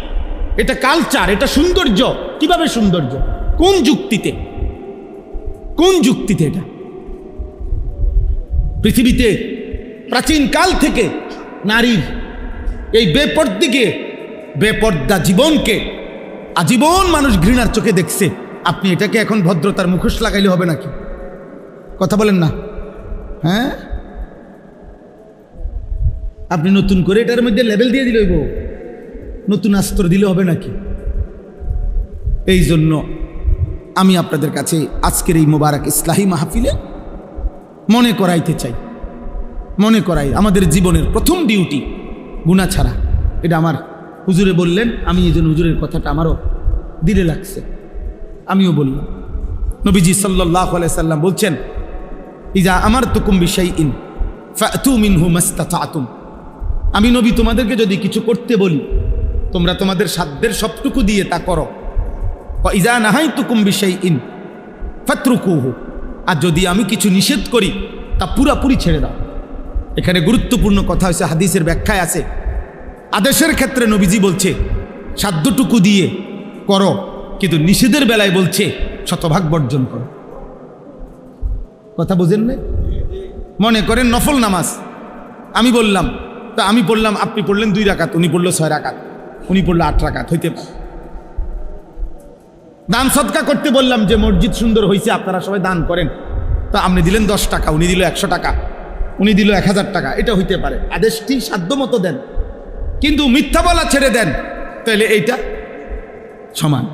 এটা কালচার, এটা সৌন্দর্য। কিভাবে সৌন্দর্য? কোন যুক্তিতে? কোন যুক্তিতে? এটা পৃথিবীতে প্রাচীন কাল থেকে নারীর এই বেপর্দা জীবনকে আজীবন মানুষ ঘৃণার চোখে দেখছে। আপনি এটাকে এখন ভদ্রতার মুখোশ লাগাইলে হবে নাকি? কথা বলেন না। হ্যাঁ, আপনি নতুন করে এটার মধ্যে লেভেল দিয়ে দিলে হইব, নতুন আস্তর দিলে হবে নাকি? এই জন্য আমি আপনাদের কাছে আজকের এই মোবারক ইসলাহি মাহফিলে মনে করাইতে চাই, মনে করাই আমাদের জীবনের প্রথম ডিউটি গুনাহ ছাড়া। এটা আমার হুজুরে বললেন, আমি এই জন্য হুজুরের কথাটা আমারও দিলে লাগছে, আমিও বললাম। নবীজি সাল্লাল্লাহু আলাইহি সাল্লাম বলছেন, ইজা আমারতুকুম বিশাইইন ফাতু মিনহু মাসতাতাতুম। আমি নবী তোমাদেরকে যদি কিছু করতে বলি, তোমরা তোমাদের সাধ্যের সবটুকু দিয়ে তা করো। ওয়া ইজা নাহাইতুকুম বিশাইইন ফাতরুকুহু। আর যদি আমি কিছু নিষেধ করি তা পুরাপুরি ছেড়ে দাও। এখানে গুরুত্বপূর্ণ কথা হচ্ছে, হাদিসের ব্যাখ্যায় আছে, আদেশের ক্ষেত্রে নবীজি বলছে সাধ্যটুকু দিয়ে করো, কিন্তু নিষেধের বেলায় বলছে শতভাগ বর্জন করো। কথা বুঝেন না? মনে করেন নফল নামাজ আমি বললাম, তা আমি পড়লাম, আপনি পড়লেন 2 রাকাত, উনি পড়লো 6 রাকাত, উনি পড়লো 8 রাকাত, হইতে পারে। দান সদকা করতে বললাম যে মসজিদ সুন্দর হয়েছে, আপনারা সবাই দান করেন, তো আপনি দিলেন 10 টাকা, উনি দিল 100 টাকা, উনি দিল 1000 টাকা, এটা হইতে পারে। আদেশটি সাধ্য মতো দেন, কিন্তু মিথ্যা বলা ছেড়ে দেন, তাহলে এইটা সমান।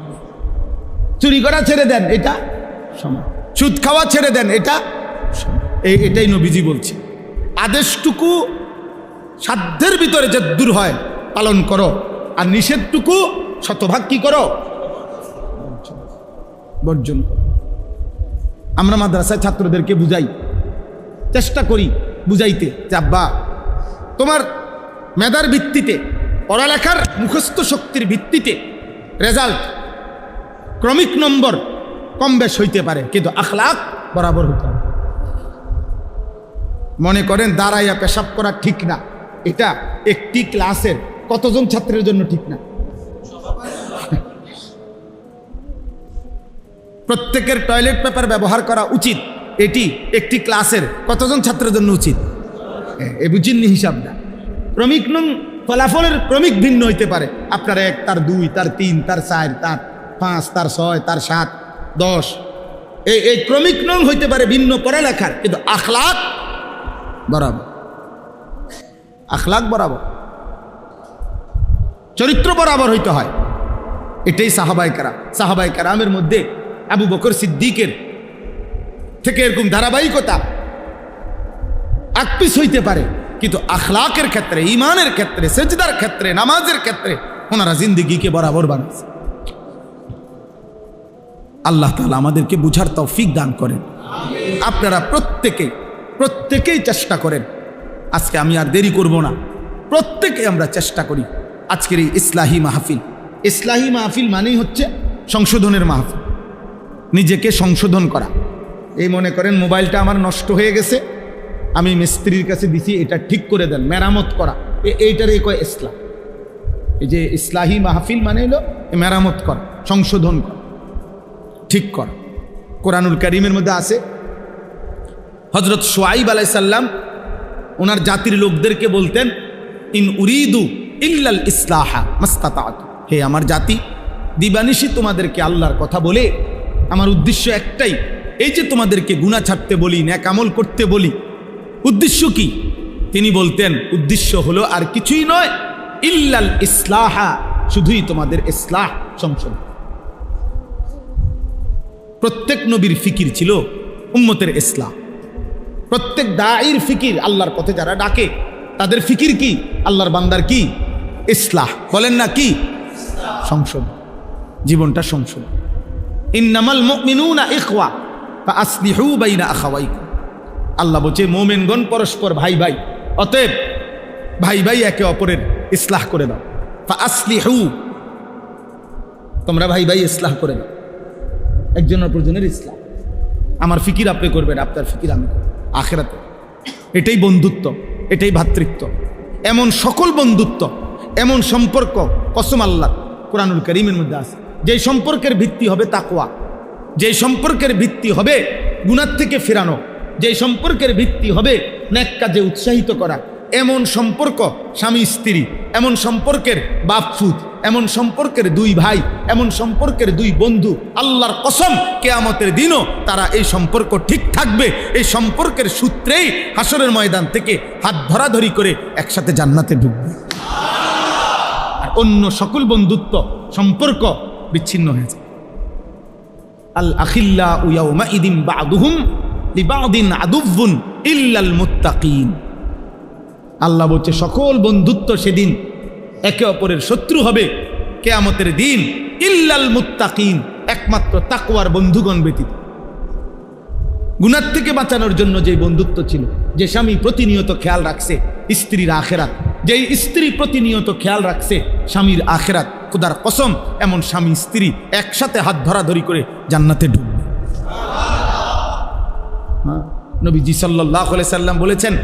চুরি করা ছেড়ে দেন, এটা সমান। সুদ খাওয়া ছেড়ে দেন, এটা সমান। এটাই নবীজি বলছে, আদেশটুকু সাধ্যের ভিতরে যে দূর হয় পালন করো, আর নিষেধটুকু শতভাগ কি করো? বর্জন করো। আমরা মাদ্রাসায় ছাত্রদেরকে বুঝাই, চেষ্টা করি বুঝাইতে যে আব্বা, তোমার মেধার ভিত্তিতে, পড়ালেখার মুখস্থ শক্তির ভিত্তিতে রেজাল্ট ক্রমিক নম্বর কম বেশ হইতে পারে, কিন্তু আখলাক বরাবর হইতে হবে। মনে করেন দাঁড়াইয়া পেশাব করা ঠিক না, এটা একটি ক্লাসের কতজন ছাত্রের জন্য ঠিক না? প্রত্যেকের টয়লেট পেপার ব্যবহার করা উচিত, এটি একটি ক্লাসের কতজন ছাত্রের জন্য উচিত? এ বুঝিনি হিসাবটা। ক্রমিক নং ফলাফলের ক্রমিক ভিন্ন হইতে পারে, আপনার 1, তার 2, তার 3, তার 4, তার 5, তার 6, তার 7, 10, এই ক্রমিক নং হইতে পারে ভিন্ন পড়ালেখার, কিন্তু আখলাক বরাবর। আখলাক বরাবর, চরিত্র বরাবর হইতে হয়। এটাই সাহাবায়ে কেরামের মধ্যে আবু বকর সিদ্দিকের থেকে এরকম ধারাবাহিকতা আকপিস হইতে পারে, কিন্তু আখলাকের ক্ষেত্রে, ইমানের ক্ষেত্রে, সেজদার ক্ষেত্রে, নামাজের ক্ষেত্রে ওনারা জিন্দেগিকে বরাবর বানাচ্ছে। আল্লাহ তাআলা আমাদেরকে বুঝার তৌফিক দান করেন। আপনারা প্রত্যেকেই চেষ্টা করেন। আজকে আমি আর দেরি করব না, প্রত্যেকে আমরা চেষ্টা করি আজকের এই ইসলাহি মাহফিল ইসলাহি মাহফিল মানেই হচ্ছে সংশোধনের মাহফিল, নিজেকে সংশোধন করা। এই মনে করেন মোবাইলটা আমার নষ্ট হয়ে গেছে, আমি মিস্ত্রির কাছে দিছি, এটা ঠিক করে দেন, মেরামত করা, এইটারই কয় ইসলাম। এই যে ইসলাহি মাহফিল মানে হলো মেরামত করা, সংশোধন করা, ঠিক করা। কোরআনুল কারীমের মধ্যে আছে হযরত শুআইব আলাইহিস সালাম ওনার জাতির লোকদেরকে বলতেন, ইন উরিদু ইল্লাল ইসলাহা মাস্তাতাতু, হে আমার জাতি, দিবানিশি তোমাদেরকে আল্লাহর কথা বলে আমার উদ্দেশ্য একটাই, এই যে তোমাদেরকে গুনাহ ছাড়তে বলি, নেক আমল করতে বলি, উদ্দেশ্য কি? তিনি বলতেন উদ্দেশ্য হলো আর কিছুই নয়, ইল্লাল ইসলাহা, শুধুই তোমাদের ইসলাহ, সংশোধন। প্রত্যেক নবীর ফিকির ছিল উম্মতের ইসলাহ, প্রত্যেক দাঈর ফিকির, আল্লাহর পথে যারা ডাকে তাদের ফিকির কি? আল্লাহর বান্দার কি? ইসলাহ। বলেন না কি? সংশোধন, জীবনটা সংশোধন। ইন্নামাল মুমিনুনা ইখওয়া ফাআসলিহু বাইনা আখাওয়াইকুম, আল্লাহ বলছে মুমিনগণ পরস্পর ভাই ভাই, অতএব ভাই ভাই একে অপরের ইসলাহ করে দাও। ফাআসলিহু, তোমরা ভাই ভাই ইসলাহ করে দাও, একজন অপরজনের ইসলাহ। আমার ফিকির আপনি করবেন, আপনার ফিকির আমি করব আখিরাতে। এটাই বন্ধুত্ব, এটাই ভ্রাতৃত্ব। এমন সকল বন্ধুত্ব, এমন সম্পর্ক কসম আল্লাহ কোরআনুল কারীমের মধ্যে আছে, যেই সম্পর্কের ভিত্তি হবে তাকওয়া, যেই সম্পর্কের ভিত্তি হবে গুনাহ থেকে ফেরানো, যেই সম্পর্কের ভিত্তি হবে নেক কাজে উৎসাহিত করা। এমন সম্পর্ক স্বামী স্ত্রী, এমন সম্পর্কের বাপ ফুত, এমন সম্পর্কের দুই ভাই, এমন সম্পর্কের দুই বন্ধু, আল্লাহর কসম কিয়ামতের দিনও তারা এই সম্পর্ক ঠিক থাকবে। এই সম্পর্কের সূত্রেই হাসরের ময়দান থেকে হাত ধরাধরি করে একসাথে জান্নাতে ঢুকবে। আর অন্য সকল বন্ধুত্ব সম্পর্ক বিচ্ছিন্ন হয়েছে। আল আখিল্লাউ ইয়াউমাইদিন বা'দুহুম লিবা'দিন আদুউন ইল্লাল মুত্তাকিন, আল্লাহ বলছে সকল বন্ধুত্ব সেদিন একে অপরের শত্রু হবে কিয়ামতের দিন, ইল্লাল মুত্তাকিন, একমাত্র তাকওয়ার বন্ধুগণ ব্যতীত। গুনাহ থেকে বাঁচানোর জন্য যে বন্ধুত্ব ছিল, যে স্বামী প্রতিনিয়ত খেয়াল রাখছে স্ত্রীর আখিরাত, যেই স্ত্রী প্রতিনিয়ত খেয়াল রাখছে স্বামীর আখিরাত, খোদার কসম এমন স্বামী স্ত্রী একসাথে হাত ধরাধরি করে জান্নাতে ঢুকবে। নবীজি সাল্লাল্লাহু আলাইহি সাল্লাম বলেছেন,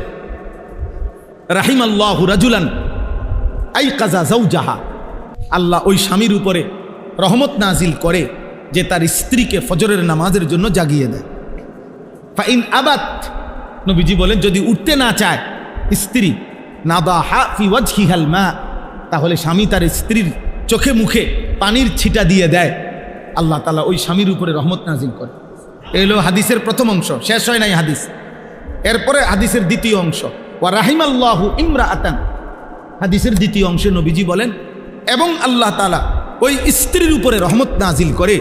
রাহিমাল্লাহু রাজুলান আইকাযা যাওজাহা, আল্লাহ ওই স্বামীর উপরে রহমত নাজিল করে যে তার স্ত্রীকে ফজরের নামাজের জন্য জাগিয়ে দেয়। ফাইন আবাত, নবীজি বলেন যদি উঠতে না চায় স্ত্রী, নাদাহা ফি ওয়াজহিহাল মা, তাহলে স্বামী তার স্ত্রীর চোখে মুখে পানির ছিটা দিয়ে দেয়, আল্লাহ তাআলা ওই স্বামীর উপরে রহমত নাজিল করে। এই হলো হাদিসের প্রথম অংশ, শেষ হয় নাই হাদিস। এরপরে হাদিসের দ্বিতীয় অংশ, ওয়া রাহিমাল্লাহু ইমরাআতান, হাদিসের দ্বিতীয় অংশে নবীজি বলেন এবং আল্লাহ তাআলা ওই স্ত্রীর উপরে রহমত নাজিল করে,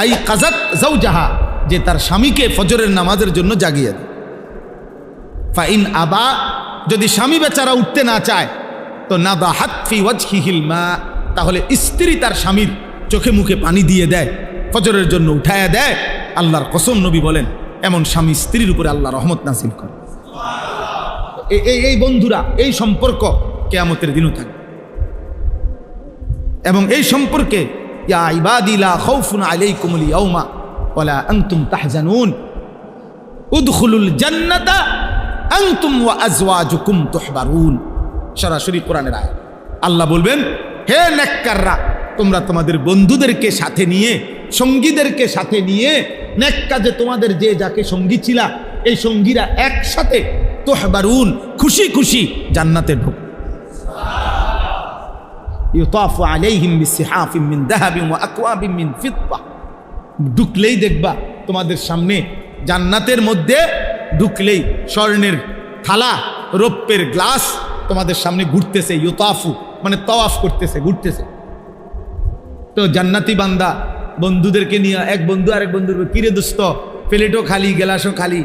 আই কাযাত যাওজাহা, যে তার স্বামীকে ফজরের নামাজের জন্য জাগিয়ে দেয়। ফাইন আবা, যদি স্বামী বেচারা উঠতে না চায় তো নাদাহাত ফি ওয়াজহিহিল মা, তাহলে স্ত্রী তার স্বামীর চোখে মুখে পানি দিয়ে দেয়, ফজরের জন্য উঠায়া দেয়। আল্লাহর কসম নবী বলেন এমন স্বামী স্ত্রীর উপরে আল্লাহ রহমত নাজিল করে। এই বন্ধুরা, এই সম্পর্ক কিয়ামতের দিনও থাকবে। এবং এই সম্পর্কে ইয়া ইবাদি লা খাউফুন আলাইকুমুল ইয়াউমা ওয়ালা আনতুম তাহজানুন উদখুলুল জান্নাতা আনতুম ওয়া আজওয়াজুকুম তুহবারুন, সরাসরি কোরআনের আয়াত। আল্লাহ বলবেন, হে নেককাররা, তোমরা তোমাদের বন্ধুদেরকে সাথে নিয়ে, সঙ্গীদেরকে সাথে নিয়ে নেক কাজে তোমাদের যে যাকে সঙ্গী ছিলা, এই সঙ্গীরা একসাথে তুহবারুন, খুশি খুশি জান্নাতে ঢুক। ইউতাফু আলাইহিম বিসিহাফিম মিন যাহাবিন ওয়া আকওয়াবিন মিন ফিদ্দা, ঢুকলেই দেখবা তোমাদের সামনে জান্নাতের মধ্যে ঢুকলেই স্বর্ণের থালা, রৌপ্যের গ্লাস তোমাদের সামনে ঘুরতেছে। ইউতাফু মানে তাওয়াফ করতেছে, ঘুরতেছে। তো জান্নাতি বান্দা বন্ধুদেরকে নিয়ে, এক বন্ধু আরেক বন্ধুর, কিরে দোস্ত প্লেটও খালি, গ্লাসও খালি,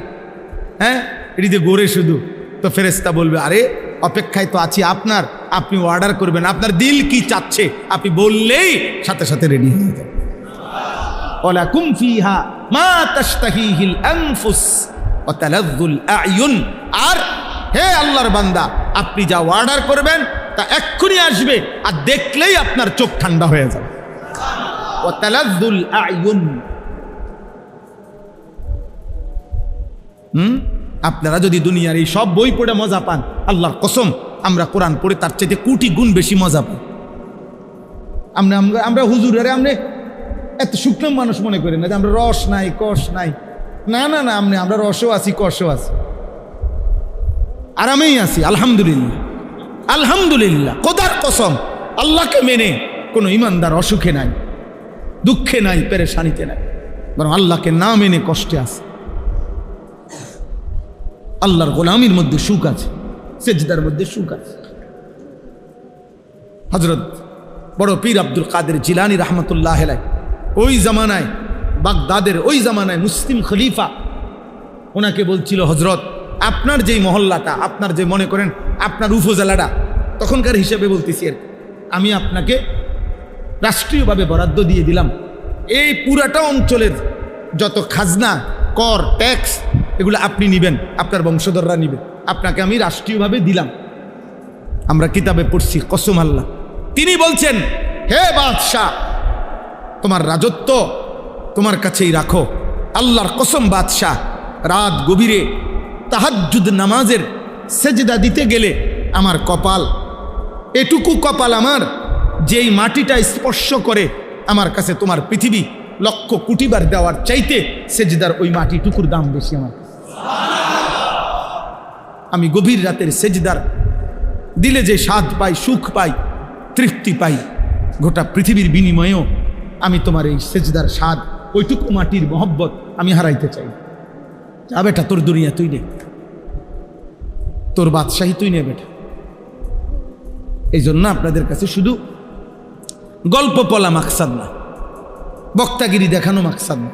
হ্যাঁ এটিতে গোরে শুধু। তো ফেরেশতা বলবে, আরে অপেক্ষায় তো আছি আপনার, আপনি অর্ডার করবেন, আপনার দিল কি চাচ্ছে আপনি বললেই সাথে সাথে রেডি হয়ে যাবে। ওয়ালাকুম ফিহা মা তাশতাহিহিল আনফুস ওয়া তালাযযুল আ'য়ুন, আর হে আল্লাহর বান্দা, আপনি যা অর্ডার করবেন তা এক্ষুনি আসবে, আর দেখলেই আপনার চোখ ঠান্ডা হয়ে যাবে। ওয়া তালাজ্জুল আ'য়ুন, আপনারা যদি দুনিয়ার এই সব বই পড়ে মজা পান, আল্লাহর কসম আমরা কোরআন পড়ে তার চাইতে কোটি গুণ বেশি মজা পাই। আমরা হুজুরের আমরা এত শুকনো মানুষ মনে করি না যে আমরা রস নাই কষ নাই, না না না, আমরা রসও আছি কষও আছি, আরামেই আছি আলহামদুলিল্লাহ। আলহামদুলিল্লাহ, খোদার কসম আল্লাহকে মেনে কোনো ইমানদার অসুখে নাই, দুঃখে নাই, পেরেশানিতে নাই, বরং আল্লাহকে না মেনে কষ্টে আছে। আল্লাহর গোলামির মধ্যে সুখ আছে, সেজদার মধ্যে সুখ আছে। হযরত বড় পীর আব্দুল কাদের জিলানী রাহমাতুল্লাহ আলাইহি ওই জামানায়, বাগদাদের ওই জামানায় মুসলিম খলিফা ওনাকে বলছিল, হযরত আপনার যেই মহল্লাটা, আপনার যে মনে করেন আপনার উপজেলাটা, তখনকার হিসেবে বলতেছি, আমি আপনাকে রাষ্ট্রীয়ভাবে বরাদ্দ দিয়ে দিলাম, এই পুরাটা অঞ্চলের যত খাজনা, কর, ট্যাক্স এগুলো আপনি নেবেন, আপনার বংশধররা নেবে, আপনাকে আমি রাষ্ট্রীয়ভাবে দিলাম। আমরা কিতাবে পড়ছি, কসম আল্লাহ। তিনি বলছেন, হে বাদশাহ, তোমার রাজত্ব তোমার কাছেই রাখো। আল্লাহর কসম বাদশাহ, রাত গভীরে তাহাজ্জুদ নামাজের সেজদা দিতে গেলে আমার কপাল, এটুকু কপাল আমার, যেই মাটিটা স্পর্শ করে আমার কাছে তোমার পৃথিবী লক্ষ কোটি বার দেওয়ার চাইতে সেজদার ওই মাটিটুকুর দাম বেশি আমার। আমি গভীর রাতের সেজদার দিলে যে স্বাদ পাই, সুখ পাই, তৃপ্তি পাই, গোটা পৃথিবীর বিনিময়েও আমি তোমার এই সেজদার স্বাদ, ওইটুকু মাটির মহব্বত আমি হারাইতে চাই। যা বেটা, তোর দুনিয়া তুই নে, তোর বাদশাহী তুই নে বেটা। এই জন্য আপনাদের কাছে শুধু গল্প বলা মাকসাদ না, বক্তাগিরি দেখানো মাকসাদ না,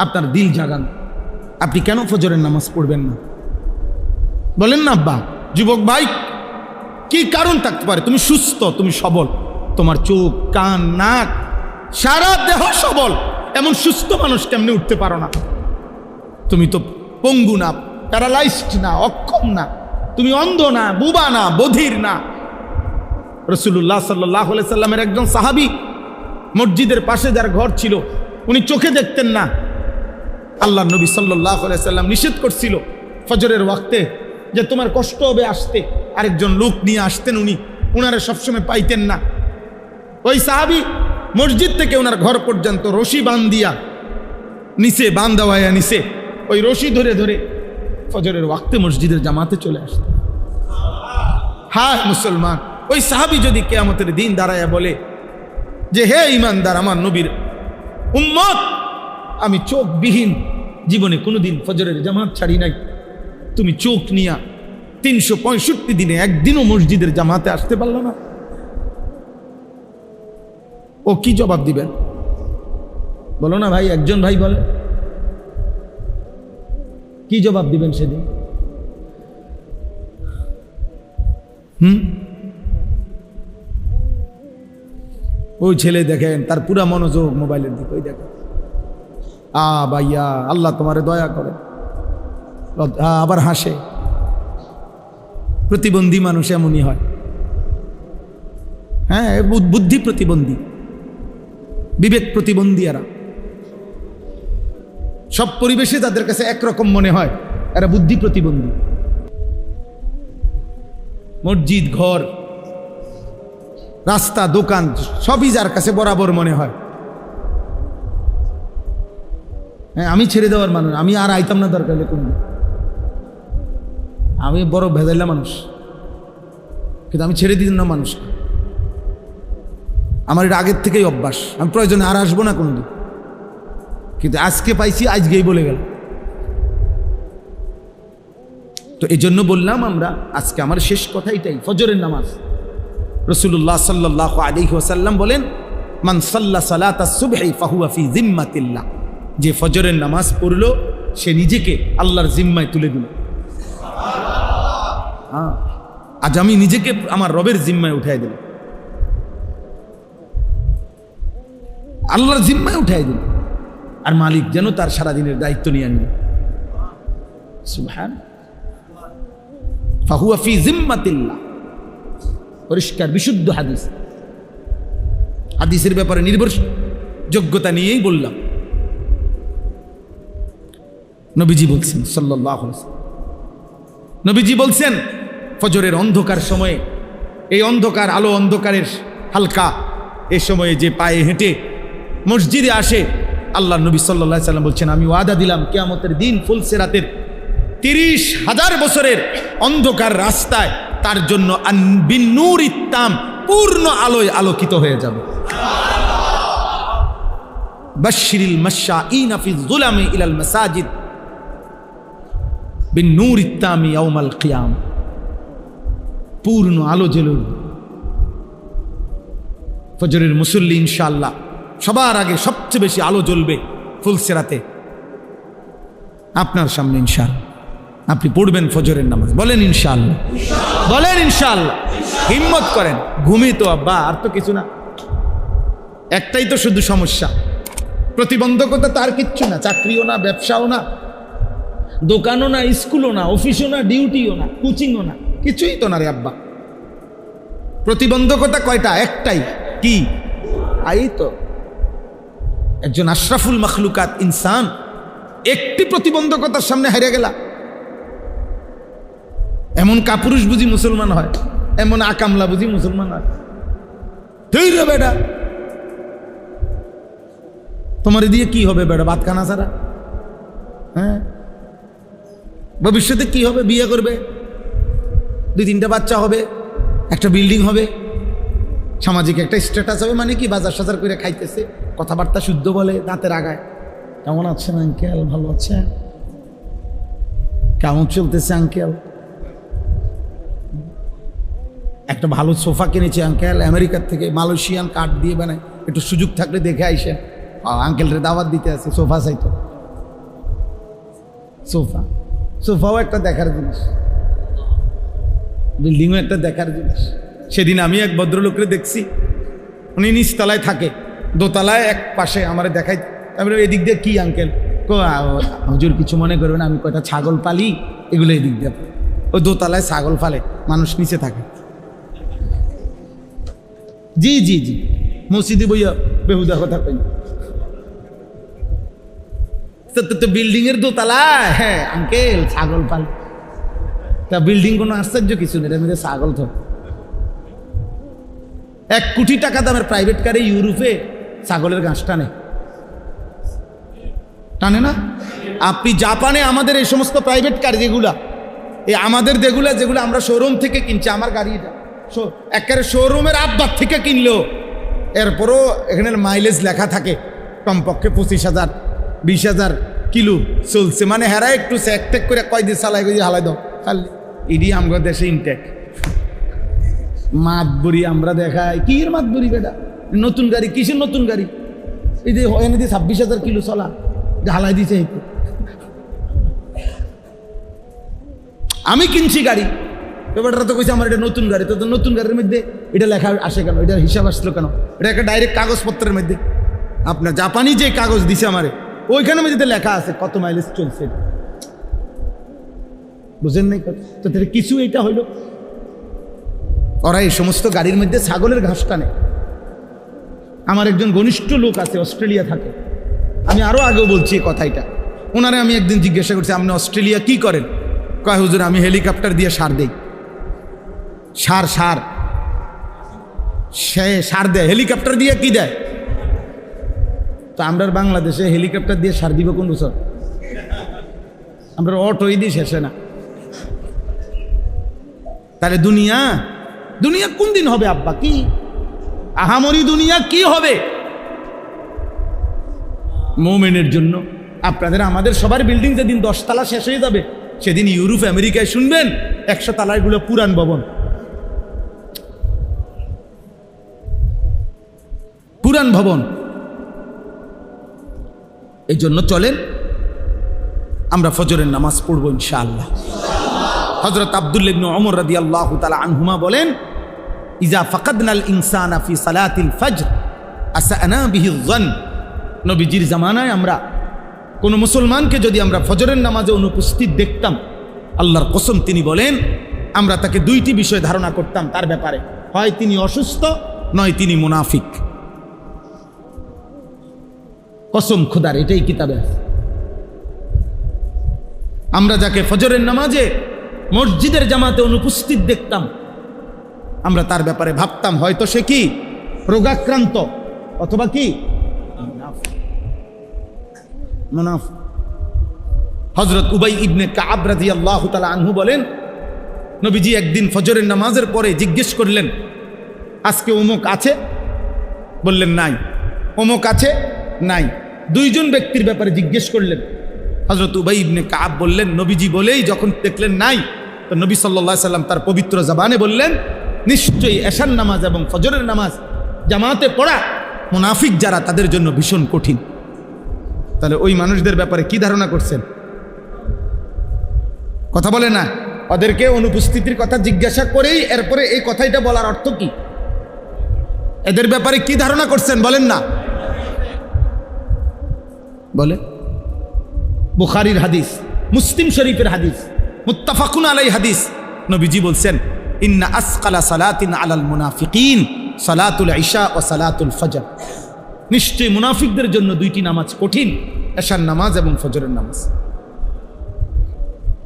আপনার দিল জাগান। আপনি কেন ফজরের নামাজ পড়বেন না বলেন না আব্বা? যুবক ভাই, কি কারণ থাকতে পারে? তুমি সুস্থ, তুমি সবল, তোমার চোখ, কান, নাক, সারা দেহ সবল, এমন সুস্থ মানুষ কেমনে উঠতে পারো না? তুমি তো পঙ্গু না, প্যারালাইজড না, অক্ষম না, তুমি অন্ধ না, বুবা না, বধির না। রাসূলুল্লাহ সাল্লাল্লাহু আলাইহি সাল্লামের একজন সাহাবী, মসজিদের পাশে যার ঘর ছিল, উনি চোখে দেখতেন না। আল্লাহর নবী সাল্লাল্লাহু আলাইহি সাল্লাম নিষেধ করছিল ফজরের ওয়াক্তে যে তোমার কষ্ট হবে আসতে, আরেকজন লোক নিয়ে আসতেন, উনারা সবসময় পাইতেন না। ওই সাহাবী মসজিদ থেকে ওনার ঘর পর্যন্ত রশি বান্ধিয়া নিচে, বান্ধাওয়াইয়া নিচে, ওই রশি ধরে ধরে ফজরের ওয়াক্তে মসজিদের জামাতে চলে আসতেন। হ্যাঁ মুসলমান, ওই সাহাবী যদি কিয়ামতের দিন দাঁড়ায়া বলে যে হে ঈমানদার, আমার নবীর উম্মত, আমি চোখবিহীন জীবনে কোনোদিন ফজরের জামাত ছাড়ি নাই, তুমি চোখ নিয়া 365 দিনে একদিনও মসজিদের জামাতে আসতে পারল না, ও কি জবাব দিবেন? বলো না ভাই, একজন ভাই বলে, কি জবাব দিবেন সেদিন? ওই ছেলে দেখেন, তার পুরা মনোযোগ মোবাইলের দিকে, ওই দেখেন, ভাইয়া আল্লাহ তোমারে দয়া করে, আবার হাসে। প্রতিবন্ধী মানুষ এমনই হয়, হ্যাঁ, বুদ্ধি প্রতিবন্ধী, বিবেক প্রতিবন্ধী। এরা সব পরিবেশে তাদের কাছে একরকম মনে হয়, এরা বুদ্ধি প্রতিবন্ধী। মসজিদ, ঘর, রাস্তা, দোকান সবই যার কাছে বরাবর মনে হয়। হ্যাঁ, আমি ছেড়ে দেওয়ার মানুষ, আমি আর আইতাম না দরকার হলে কোন, আমি বড় ভেজাইলা মানুষ, কিন্তু আমি ছেড়ে দিতাম না মানুষ। আমার এটা আগের থেকেই অভ্যাস, আমি প্রয়োজনে আর আসবো না কোনোদিন, কিন্তু আজকে পাইছি, আজকেই বলে গেল। তো এই জন্য বললাম আমরা, আজকে আমার শেষ কথা এটাই, ফজরের নামাজ। রাসূলুল্লাহ সাল্লাল্লাহু আলাইহি ওয়াসাল্লাম বলেন, মান সাল্লা সালাতাস সুবহি ফাহুয়া ফি জিম্মাতিল্লাহ, যে ফজরের নামাজ পড়লো সে নিজেকে আল্লাহর জিম্মায় তুলে দিল। আজ আমি নিজেকে আমার রবের জিম্মায় উঠাই দিলাম, আল্লাহর জিম্মায় উঠাই দিল, আর মালিক যেন তার সারাদিনের দায়িত্ব নিয়ে আনবে। সুবহান, ফাহুয়া ফি জিম্মাতিল্লাহ। পরিষ্কার বিশুদ্ধ হাদিস। হাদিসের ব্যাপারে নির্ভরযোগ্যতা নিয়েই বললাম। নবীজি বলছেন সাল্লাল্লাহু আলাইহি ওয়াসাল্লাম, নবীজি বলছেন ফজরের অন্ধকার সময়ে, এই অন্ধকার আলো অন্ধকারের হালকা এই সময়ে যে পায়ে হেঁটে মসজিদে আসে, আল্লাহ নবী সাল্লাল্লাহু আলাইহি ওয়াসাল্লাম বলছেন আমি ওয়াদা দিলাম কিয়ামতের দিন ফুলসিরাতের 30,000 বছরের অন্ধকার রাস্তায় তার জন্য বিন্নুরিত তাম পূর্ণ আলোয় আলোকিত হয়ে যাবে। বাশশিরিল মাশাঈনা ফি যুলামি ইলাল মাসাজিদ বিন্নুরিত তামি ইয়াউমাল কিয়াম, পূর্ণ আলো জ্বলবে। ফজরের মুসল্লি ইনশাআল্লাহ সবার আগে সবচেয়ে বেশি আলো জ্বলবে ফুলসিরাতে আপনার সামনে। ইনশাআল্লাহ আপনি পড়বেন ফজরের নামাজ, বলেন ইনশাআল্লাহ, বলেন ইনশাআল্লাহ। হিম্মত করেন। ঘুমিয়ে তো আব্বা, আর তো কিছু না, একটাই তো শুধু সমস্যা, প্রতিবন্ধকতা তার কিচ্ছু না, চাকরিও না, ব্যবসাও না, দোকানও না, স্কুলও না, অফিসও না, ডিউটিও না, কোচিংও না, কিছুই তো না রে আব্বা। প্রতিবন্ধকতা কয়টা? একটাই। কি? এই তো একজন আশরাফুল মখলুকাত ইনসান একটি প্রতিবন্ধকতার সামনে হেরে গেলা। এমন কাপুরুষ বুঝি মুসলমান হয়, এমন আকামলা বুঝি মুসলমান হয়? তুই রে বেটা, তোমার দিয়ে কি হবে বেটা? ভাত খানা ছাড়া। হ্যাঁ, ভবিষ্যতে কি হবে? বিয়ে করবে, 2-3টা বাচ্চা হবে, একটা বিল্ডিং হবে, সামাজিক একটা স্ট্যাটাস হবে। মানে কি? বাজার সাজার করে খাইতেছে, কথাবার্তা শুদ্ধ বলে, দাঁতের আগায়। কেমন আছেন আঙ্কেল? ভালো আছেন? কেমন চলতেছে আঙ্কেল? একটা ভালো সোফা কিনেছে আঙ্কেল, আমেরিকার থেকে, মালয়েশিয়ান কাঠ দিয়ে বানায়, একটু সুযোগ থাকলে দেখে আইসেন। আঙ্কেলরে দাওয়াত দিতে আছে, সোফা চাইতো। সোফাও একটা দেখার জিনিস, বিল্ডিংও একটা দেখার জিনিস। সেদিন আমি এক ভদ্রলোককে দেখছি, উনি নিচতলায় থাকে, দোতলায় এক পাশে আমার দেখাই। তারপরে এদিক দিয়ে কি আঙ্কেল? হুজুর কিছু মনে করবেন, আমি কয়টা ছাগল পালি, এগুলো এদিক দিয়ে। ওই দোতলায় ছাগল ফালে, মানুষ নিচে থাকে। জি জি জি, মসজিদে বইয়া বেহুদা কথা কই। তো বিল্ডিং এর দোতলায়, হ্যাঁ আঙ্কেল ছাগল পালে। তা বিল্ডিং কোনো আশ্চর্য কিছু নেই, এর মধ্যে ছাগল তো। 1 কোটি টাকা দামের প্রাইভেট কারে ইউরোপে ছাগলের ঘাস টানে না? আপনি জাপানে আমাদের এই সমস্ত প্রাইভেট কার যেগুলা, এই আমাদের যেগুলো আমরা শোরুম থেকে কিনছি, আমার গাড়িটা একেবারে শোরুমের আব্বার থেকে কিনলেও এরপরও এখানে মাইলেজ লেখা থাকে কমপক্ষে 25,000 20,000 কিলো চলছে। মানে হেরা একটু চেক করে কয়দিন চালাই গিয়ে হালাই দাও খালি। ইডি আমরা দেশে ইনটেক মাতবুরি আমরা দেখাই। কি এর মাতবুরি বেটা? নতুন গাড়ি, কিসের নতুন গাড়ি? এই যে এনে দিয়ে 26,000 কিলো চলা হালাই দিছে। আমি কিনছি গাড়ি, ব্যাপারটা তো কইছে আমার এটা নতুন গাড়ি। তো নতুন গাড়ির মধ্যে এটা লেখা আসে কেন? এটার হিসাব আসলো কেন? এটা একটা ডাইরেক্ট কাগজপত্রের মধ্যে, আপনার জাপানি যে কাগজ দিছে আমারে, ওইখানে মধ্যে লেখা আছে কত মাইলেজ চলছে। বুঝেন নাই? তো কিছু এটা হইল, ওরা এই সমস্ত গাড়ির মধ্যে ছাগলের ঘাস টানে। আমার একজন ঘনিষ্ঠ লোক আছে, অস্ট্রেলিয়া থাকে। আমি আরো আগেও বলছি এই কথাটা। ওনারে আমি একদিন জিজ্ঞাসা করছি, আপনি অস্ট্রেলিয়া কি করেন? কয় হুজুর আমি হেলিকপ্টার দিয়ে সার দেই। সার দেয় হেলিকপ্টার দিয়ে। কি দেয়? তো আমরা বাংলাদেশে হেলিকপ্টার দিয়ে সার দিব কোন বছর? আমরা অটোই দিই শেষে না। তাহলে দুনিয়া কোন দিন হবে আব্বা? কি আহামরি দুনিয়া কি হবে মোমেনের জন্য? আপনাদের আমাদের সবার বিল্ডিং যেদিন 10 তলা শেষ হয়ে যাবে, সেদিন ইউরোপ আমেরিকায় শুনবেন 100 তলার গুলো পুরান ভবন। এই জন্য চলেন আমরা ফজরের নামাজ পড়বো ইনশাআল্লাহ। হযরত আব্দুল্লাহ ইবনে ওমর রাদিয়াল্লাহু তাআলা আনহুমা বলেন, ইজা ফাকাদনাল ইনসানা ফি সালাতিল ফজর আসানা বিহি যন। নবীজির জামানায় আমরা কোন মুসলমানকে যদি আমরা ফজরের নামাজে অনুপস্থিত দেখতাম, আল্লাহর কসম তিনি বলেন আমরা তাকে 2টি বিষয় ধারণা করতাম তার ব্যাপারে। হয় তিনি অসুস্থ, নয় তিনি মুনাফিক। কসম খোদার, এটাই কিতাবে আছে। আমরা যাকে ফজরের নামাজে মসজিদের জামাতে অনুপস্থিত দেখতাম, আমরা তার ব্যাপারে ভাবতাম হয়তো সে কি রোগাক্রান্ত অথবা কি মুনাফিক। হযরত উবাই ইবনে কাব রাদিয়াল্লাহু তাআলা আনহু বলেন, নবীজি একদিন ফজরের নামাজের পরে জিজ্ঞেস করলেন, আজকে অমুক আছে? বললেন নাই। অমুক আছে? নাই। দুইজন ব্যক্তির ব্যাপারে জিজ্ঞেস করলেন। হযরত উবাই ইবনে কাব বললেন, নবীজি বলেই যখন দেখলেন নাই, তো নবী সাল্লাল্লাহু আলাইহি সাল্লাম তার পবিত্র জবানে বললেন, নিশ্চয়ই এশার নামাজ এবং ফজরের নামাজ জামাতে পড়া মুনাফিক যারা, তাদের জন্য ভীষণ কঠিন। তাহলে ওই মানুষদের ব্যাপারে কি ধারণা করছেন? কথা বলে না, ওদেরকে অনুপস্থিতির কথা জিজ্ঞাসা করেই এরপরে এই কথাটা বলার অর্থ কি? এদের ব্যাপারে কি ধারণা করছেন বলেন না? বলে বুখারীর হাদিস, মুসলিম শরীফের হাদিস, মুত্তাফাকুন আলাই হাদিস, নবীজি বলছেন, ইন্না আসকালা সালাতিন আলাল মুনাফিকিন সালাতুল ইশা ও সালাতুল ফজর। নিশ্চয়ই মুনাফিকদের জন্য দুইটি নামাজ কঠিন, এশার নামাজ এবং ফজরের নামাজ।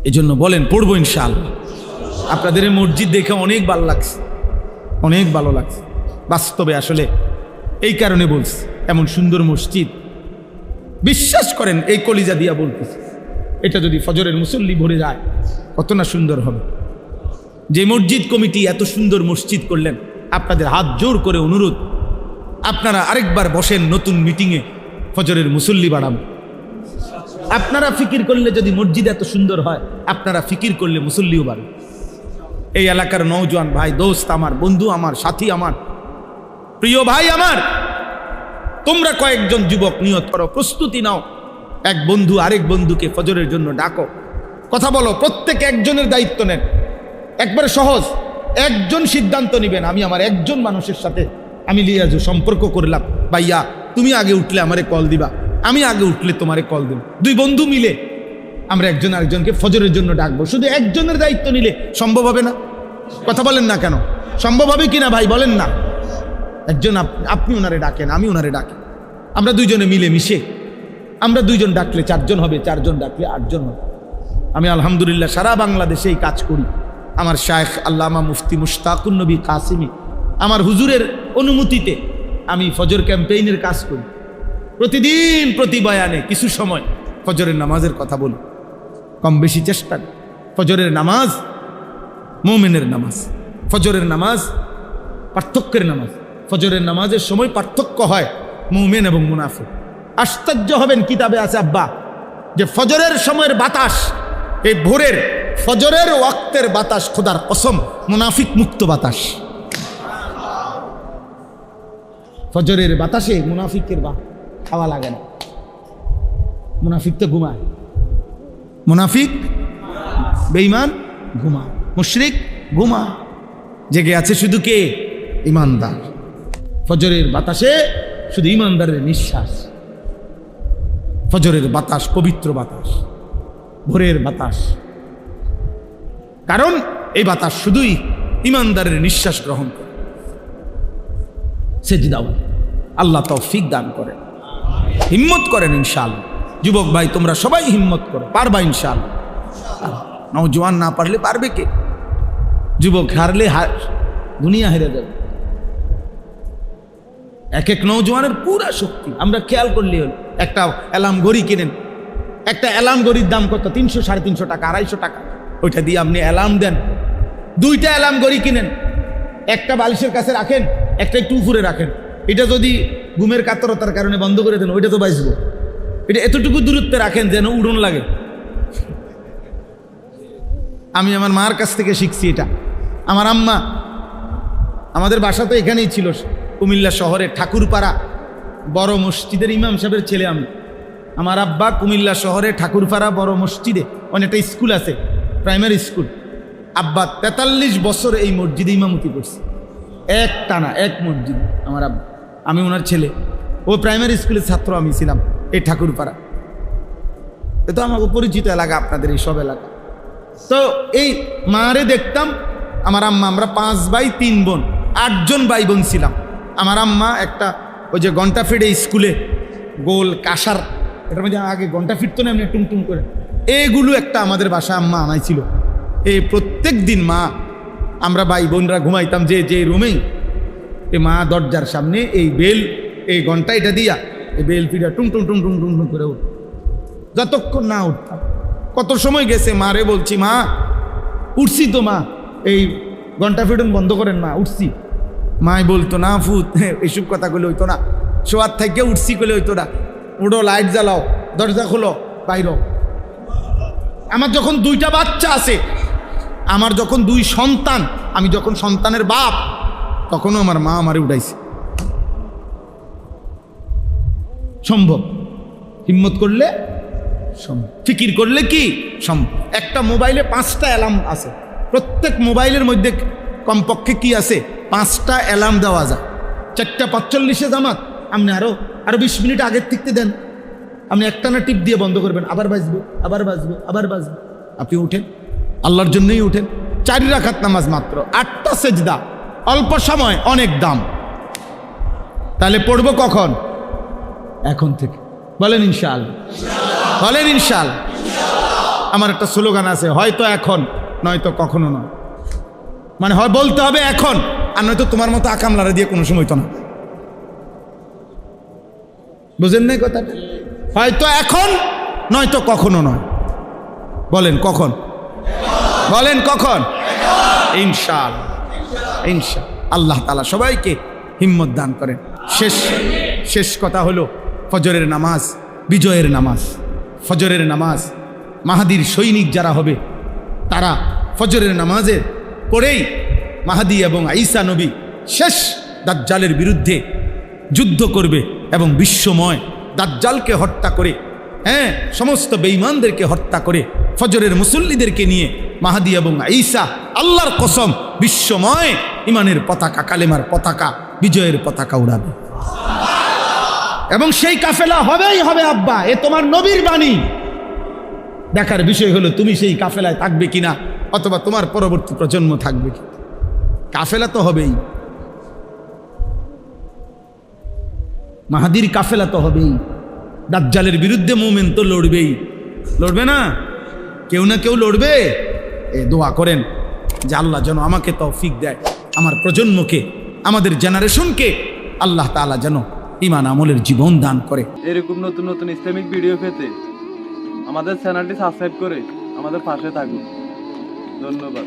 এজন্য বলেন পড়বো ইনশাআল্লাহ। আপনাদের এই মসজিদ দেখে অনেক ভালো লাগছে, অনেক ভালো লাগছে। বাস্তবে আসলে এই কারণে বলছি, এমন সুন্দর মসজিদ, বিশ্বাস করেন এই কলিজা দিয়া বলতেছি, এটা যদি ফজরের মুসল্লি ভরে যায় কত না সুন্দর হবে। যে মসজিদ কমিটি এত সুন্দর মসজিদ করলেন, আপনাদের হাত জোর করে অনুরোধ, আপনারা আরেকবার বসেন নতুন মিটিংয়ে, ফজরের মুসল্লি বাড়াবো। আপনারা ফিকির করলে যদি মসজিদ এত সুন্দর হয়, আপনারা ফিকির করলে মুসল্লিও বাড়বে। এই এলাকার নওজোয়ান ভাই, দোস্ত আমার, বন্ধু আমার, সাথী আমার, প্রিয় ভাই আমার, তোমরা কয়েকজন যুবক নিয়ত করো, প্রস্তুতি নাও, এক বন্ধু আরেক বন্ধুকে ফজরের জন্য ডাকো, কথা বলো, প্রত্যেক একজনের দায়িত্ব নেন। একবারে সহজ, একজন সিদ্ধান্ত নিবেন, আমি আমার একজন মানুষের সাথে আমি লিয়াজু সম্পর্ক করলাম, ভাইয়া তুমি আগে উঠলে আমারে কল দিবা, আমি আগে উঠলে তোমারে কল দেব। দুই বন্ধু মিলে আমরা একজন আরেকজনকে ফজরের জন্য ডাকবো। শুধু একজনের দায়িত্ব নিলে সম্ভব হবে না? কথা বলেন না কেন? সম্ভব হবে কিনা ভাই বলেন না? একজন আপনি ওনারে ডাকেন, আমি ওনারে ডাকি, আমরা দুইজনে মিলে মিশে, আমরা দুইজন ডাকলে চারজন হবে, চারজন ডাকলে আটজন হবে। আমি আলহামদুলিল্লাহ সারা বাংলাদেশে এই কাজ করি। আমার শায়েখ আল্লামা মুফতি মুশতাকুন নবী কাসিমি, আমার হুজুরের অনুমতিতে আমি ফজর ক্যাম্পেইনের কাজ করি। প্রতিদিন প্রতি বয়ানে কিছু সময় ফজরের নামাজের কথা বলি, কম বেশি চেষ্টা। ফজরের নামাজ মুমিনের নামাজ, ফজরের নামাজ পার্থক্যের নামাজ। ফজরের নামাজের সময় পার্থক্য হয় মুমিন এবং মুনাফিক। আশ্চর্য হবেন, কিতাবে আছে আব্বা, যে ফজরের সময়ের বাতাস, এই ভোরের ফজরের ওয়াক্তের বাতাস, খোদার কসম মুনাফিক মুক্ত বাতাস। ফজরের বাতাসে মুনাফিকের খাওয়া লাগে না। মুনাফিক তো ঘুমায়, মুনাফিক বেঈমান ঘুমায়, মুশরিক ঘুমায়, জেগে আছে শুধু কে? ইমানদার। ফজরের বাতাসে শুধু ইমানদারের নিঃশ্বাস। ফজরের বাতাস পবিত্র বাতাস, ভোরের বাতাস, কারণ এই বাতাস শুধুই ইমানদারের নিঃশ্বাস গ্রহণ করে। সেজদাও আল্লাহ তৌফিক দান করেন, হিম্মত করেন ইনশাআল্লাহ। যুবক ভাই তোমরা সবাই হিম্মত করো, পারবা ইনশাআল্লাহ। নওজোয়ান না পারলে পারবে কে? যুবক হারলে দুনিয়া হেরে যাবে। এক এক নওজোয়ানের পুরা শক্তি আমরা খেয়াল করলে হল। একটা অ্যালার্ম ঘড়ি কিনেন, একটা অ্যালার্ম ঘড়ির দাম কত? 300, 350 টাকা, 250 টাকা। ওইটা দিয়ে আপনি অ্যালার্ম দেন। দুইটা অ্যালার্ম ঘড়ি কিনেন, একটা বালিশের কাছে রাখেন, একটা একটু উপরে রাখেন। এটা যদি ঘুমের কাতরতার কারণে বন্ধ করে দেন, ওইটা তো বাঁচবো। এটা এতটুকু দূরত্বে রাখেন যেন উড়ন লাগে। আমি আমার মার কাছ থেকে শিখছি এটা। আমার আম্মা, আমাদের বাসা তো এখানেই ছিল, কুমিল্লা শহরে ঠাকুরপাড়া বড় মসজিদের ইমাম সাহেবের ছেলে আমি। আমার আব্বা কুমিল্লা শহরে ঠাকুরপাড়া বড় মসজিদে অনেকটা স্কুল আছে, প্রাইমারি স্কুল। আব্বা 43 বছর এই মসজিদে ইমামতি করছে, এক টানা এক মসজিদ। আমার আব্বা, আমি ওনার ছেলে। ও প্রাইমারি স্কুলের ছাত্র, আমি ছিলাম এই ঠাকুরপাড়া। এ তো আমাকে পরিচিত এলাকা, আপনাদের এই সব এলাকা। তো এই মারে দেখতাম, আমার আম্মা, আমরা 5 ভাই 3 বোন। 8 জন ভাই বোন ছিলাম। আমার আম্মা একটা ওই যে ঘন্টা ফিটে স্কুলে গোল কাঁসার, এটার মধ্যে আগে ঘন্টা ফিরতো না এমনি টুমটুম করে, এগুলো একটা আমাদের বাসায় আম্মা আনাইছিল। এই প্রত্যেক দিন মা, আমরা ভাই বোনরা ঘুমাইতাম যে রুমেই, এ মা দরজার সামনে এই বেল, এই ঘন্টা এটা দিয়া এই বেল ফিরা টুম টুম টুম টুম টুম টুম করে উঠ, যতক্ষণ না উঠতাম। কত সময় গেছে মারে বলছি, মা উঠছি তো মা, এই ঘন্টা ফিটুন বন্ধ করেন মা, উঠছি। মাই বলতো না ফুত, এইসব কথা বলে হইতো না, শোয়ার থেকে উঠছি বলে হইতো না, উঠো লাইট জ্বালাও, দরজা খোলো, বাইর। আমার যখন 2টা বাচ্চা আছে, আমার যখন 2 সন্তান, আমি যখন সন্তানের বাপ, তখনও আমার মা আমারে উঠাইছে। সম্ভব, হিম্মত করলে সম্ভব, ফিকির করলে কি সম্ভব। একটা মোবাইলে 5টা অ্যালার্ম আছে, প্রত্যেক মোবাইলের মধ্যে কমপক্ষে কি আছে, 5টা অ্যালার্ম দেওয়া যায়। 4:45 জামাত, আপনি আরো 20 মিনিট আগের থেকে দেন, আপনি একটানা টিপ দিয়ে বন্ধ করবেন, আবার বাজবে, আবার বাজবে, আবার বাজবে, আপনি উঠেন, আল্লাহর জন্যই উঠেন। 4 রাকাত নামাজ মাত্র, 8টা সেজদা, অল্প সময় অনেক দাম। তাহলে পড়বো কখন? এখন থেকে। বলেন ইনশাআল্লাহ, বলেন ইনশাআল্লাহ। আমার একটা স্লোগান আছে, হয়তো এখন নয়তো কখনো নয়। মানে হয় বলতে হবে এখন, আর নয়তো তোমার মতো আকামলারা দিয়ে কোনো সময় তো না। বুঝেন নাই কথাটা? হয়তো এখন নয়তো কখনো নয়। বলেন কখন? বলেন কখন? ইনশাআল্লাহ, ইনশাআল্লাহ। আল্লাহ তাআলা সবাইকে হিম্মত দান করেন। শেষ কথা হলো, ফজরের নামাজ বিজয়ের নামাজ। ফজরের নামাজ, মাহাদির সৈনিক যারা হবে তারা ফজরের নামাজের পরেই মাহাদি এবং ঈসা নবী শেষ দাজ্জালের বিরুদ্ধে যুদ্ধ করবে এবং বিশ্বময় দাজ্জালকে হত্যা করে, সমস্ত বেঈমানদেরকে হত্যা করে ফজরের মুসল্লিদেরকে নিয়ে মাহাদি এবং ঈসা, আল্লাহর কসম, বিশ্বময় ইমানের পতাকা, কালেমার পতাকা, বিজয়ের পতাকা উড়াবে। এবং সেই কাফেলা হবেই হবে আব্বা, এ তোমার নবীর বাণী। দেখার বিষয় হলো তুমি সেই কাফেলায় থাকবে কিনা, অথবা তোমার পরবর্তী প্রজন্ম থাকবে কি। কাফেলা তো হবেই, মাহাদির কাফেলা তো হবেই। দাজ্জালের বিরুদ্ধে মুমিন তো লড়বেই, লড়বে না? কেউ না কেউ লড়বে। দোয়া করেন যে আল্লাহ যেন আমাকে তৌফিক দেয়, আমার প্রজন্মকে, আমাদের জেনারেশনকে আল্লাহ তাআলা যেন ঈমান আমলের জীবন দান করে। এরকম নতুন নতুন ইসলামিক ভিডিও পেতে আমাদের চ্যানেলটি সাবস্ক্রাইব করে আমাদের পাশে থাকুন। ধন্যবাদ।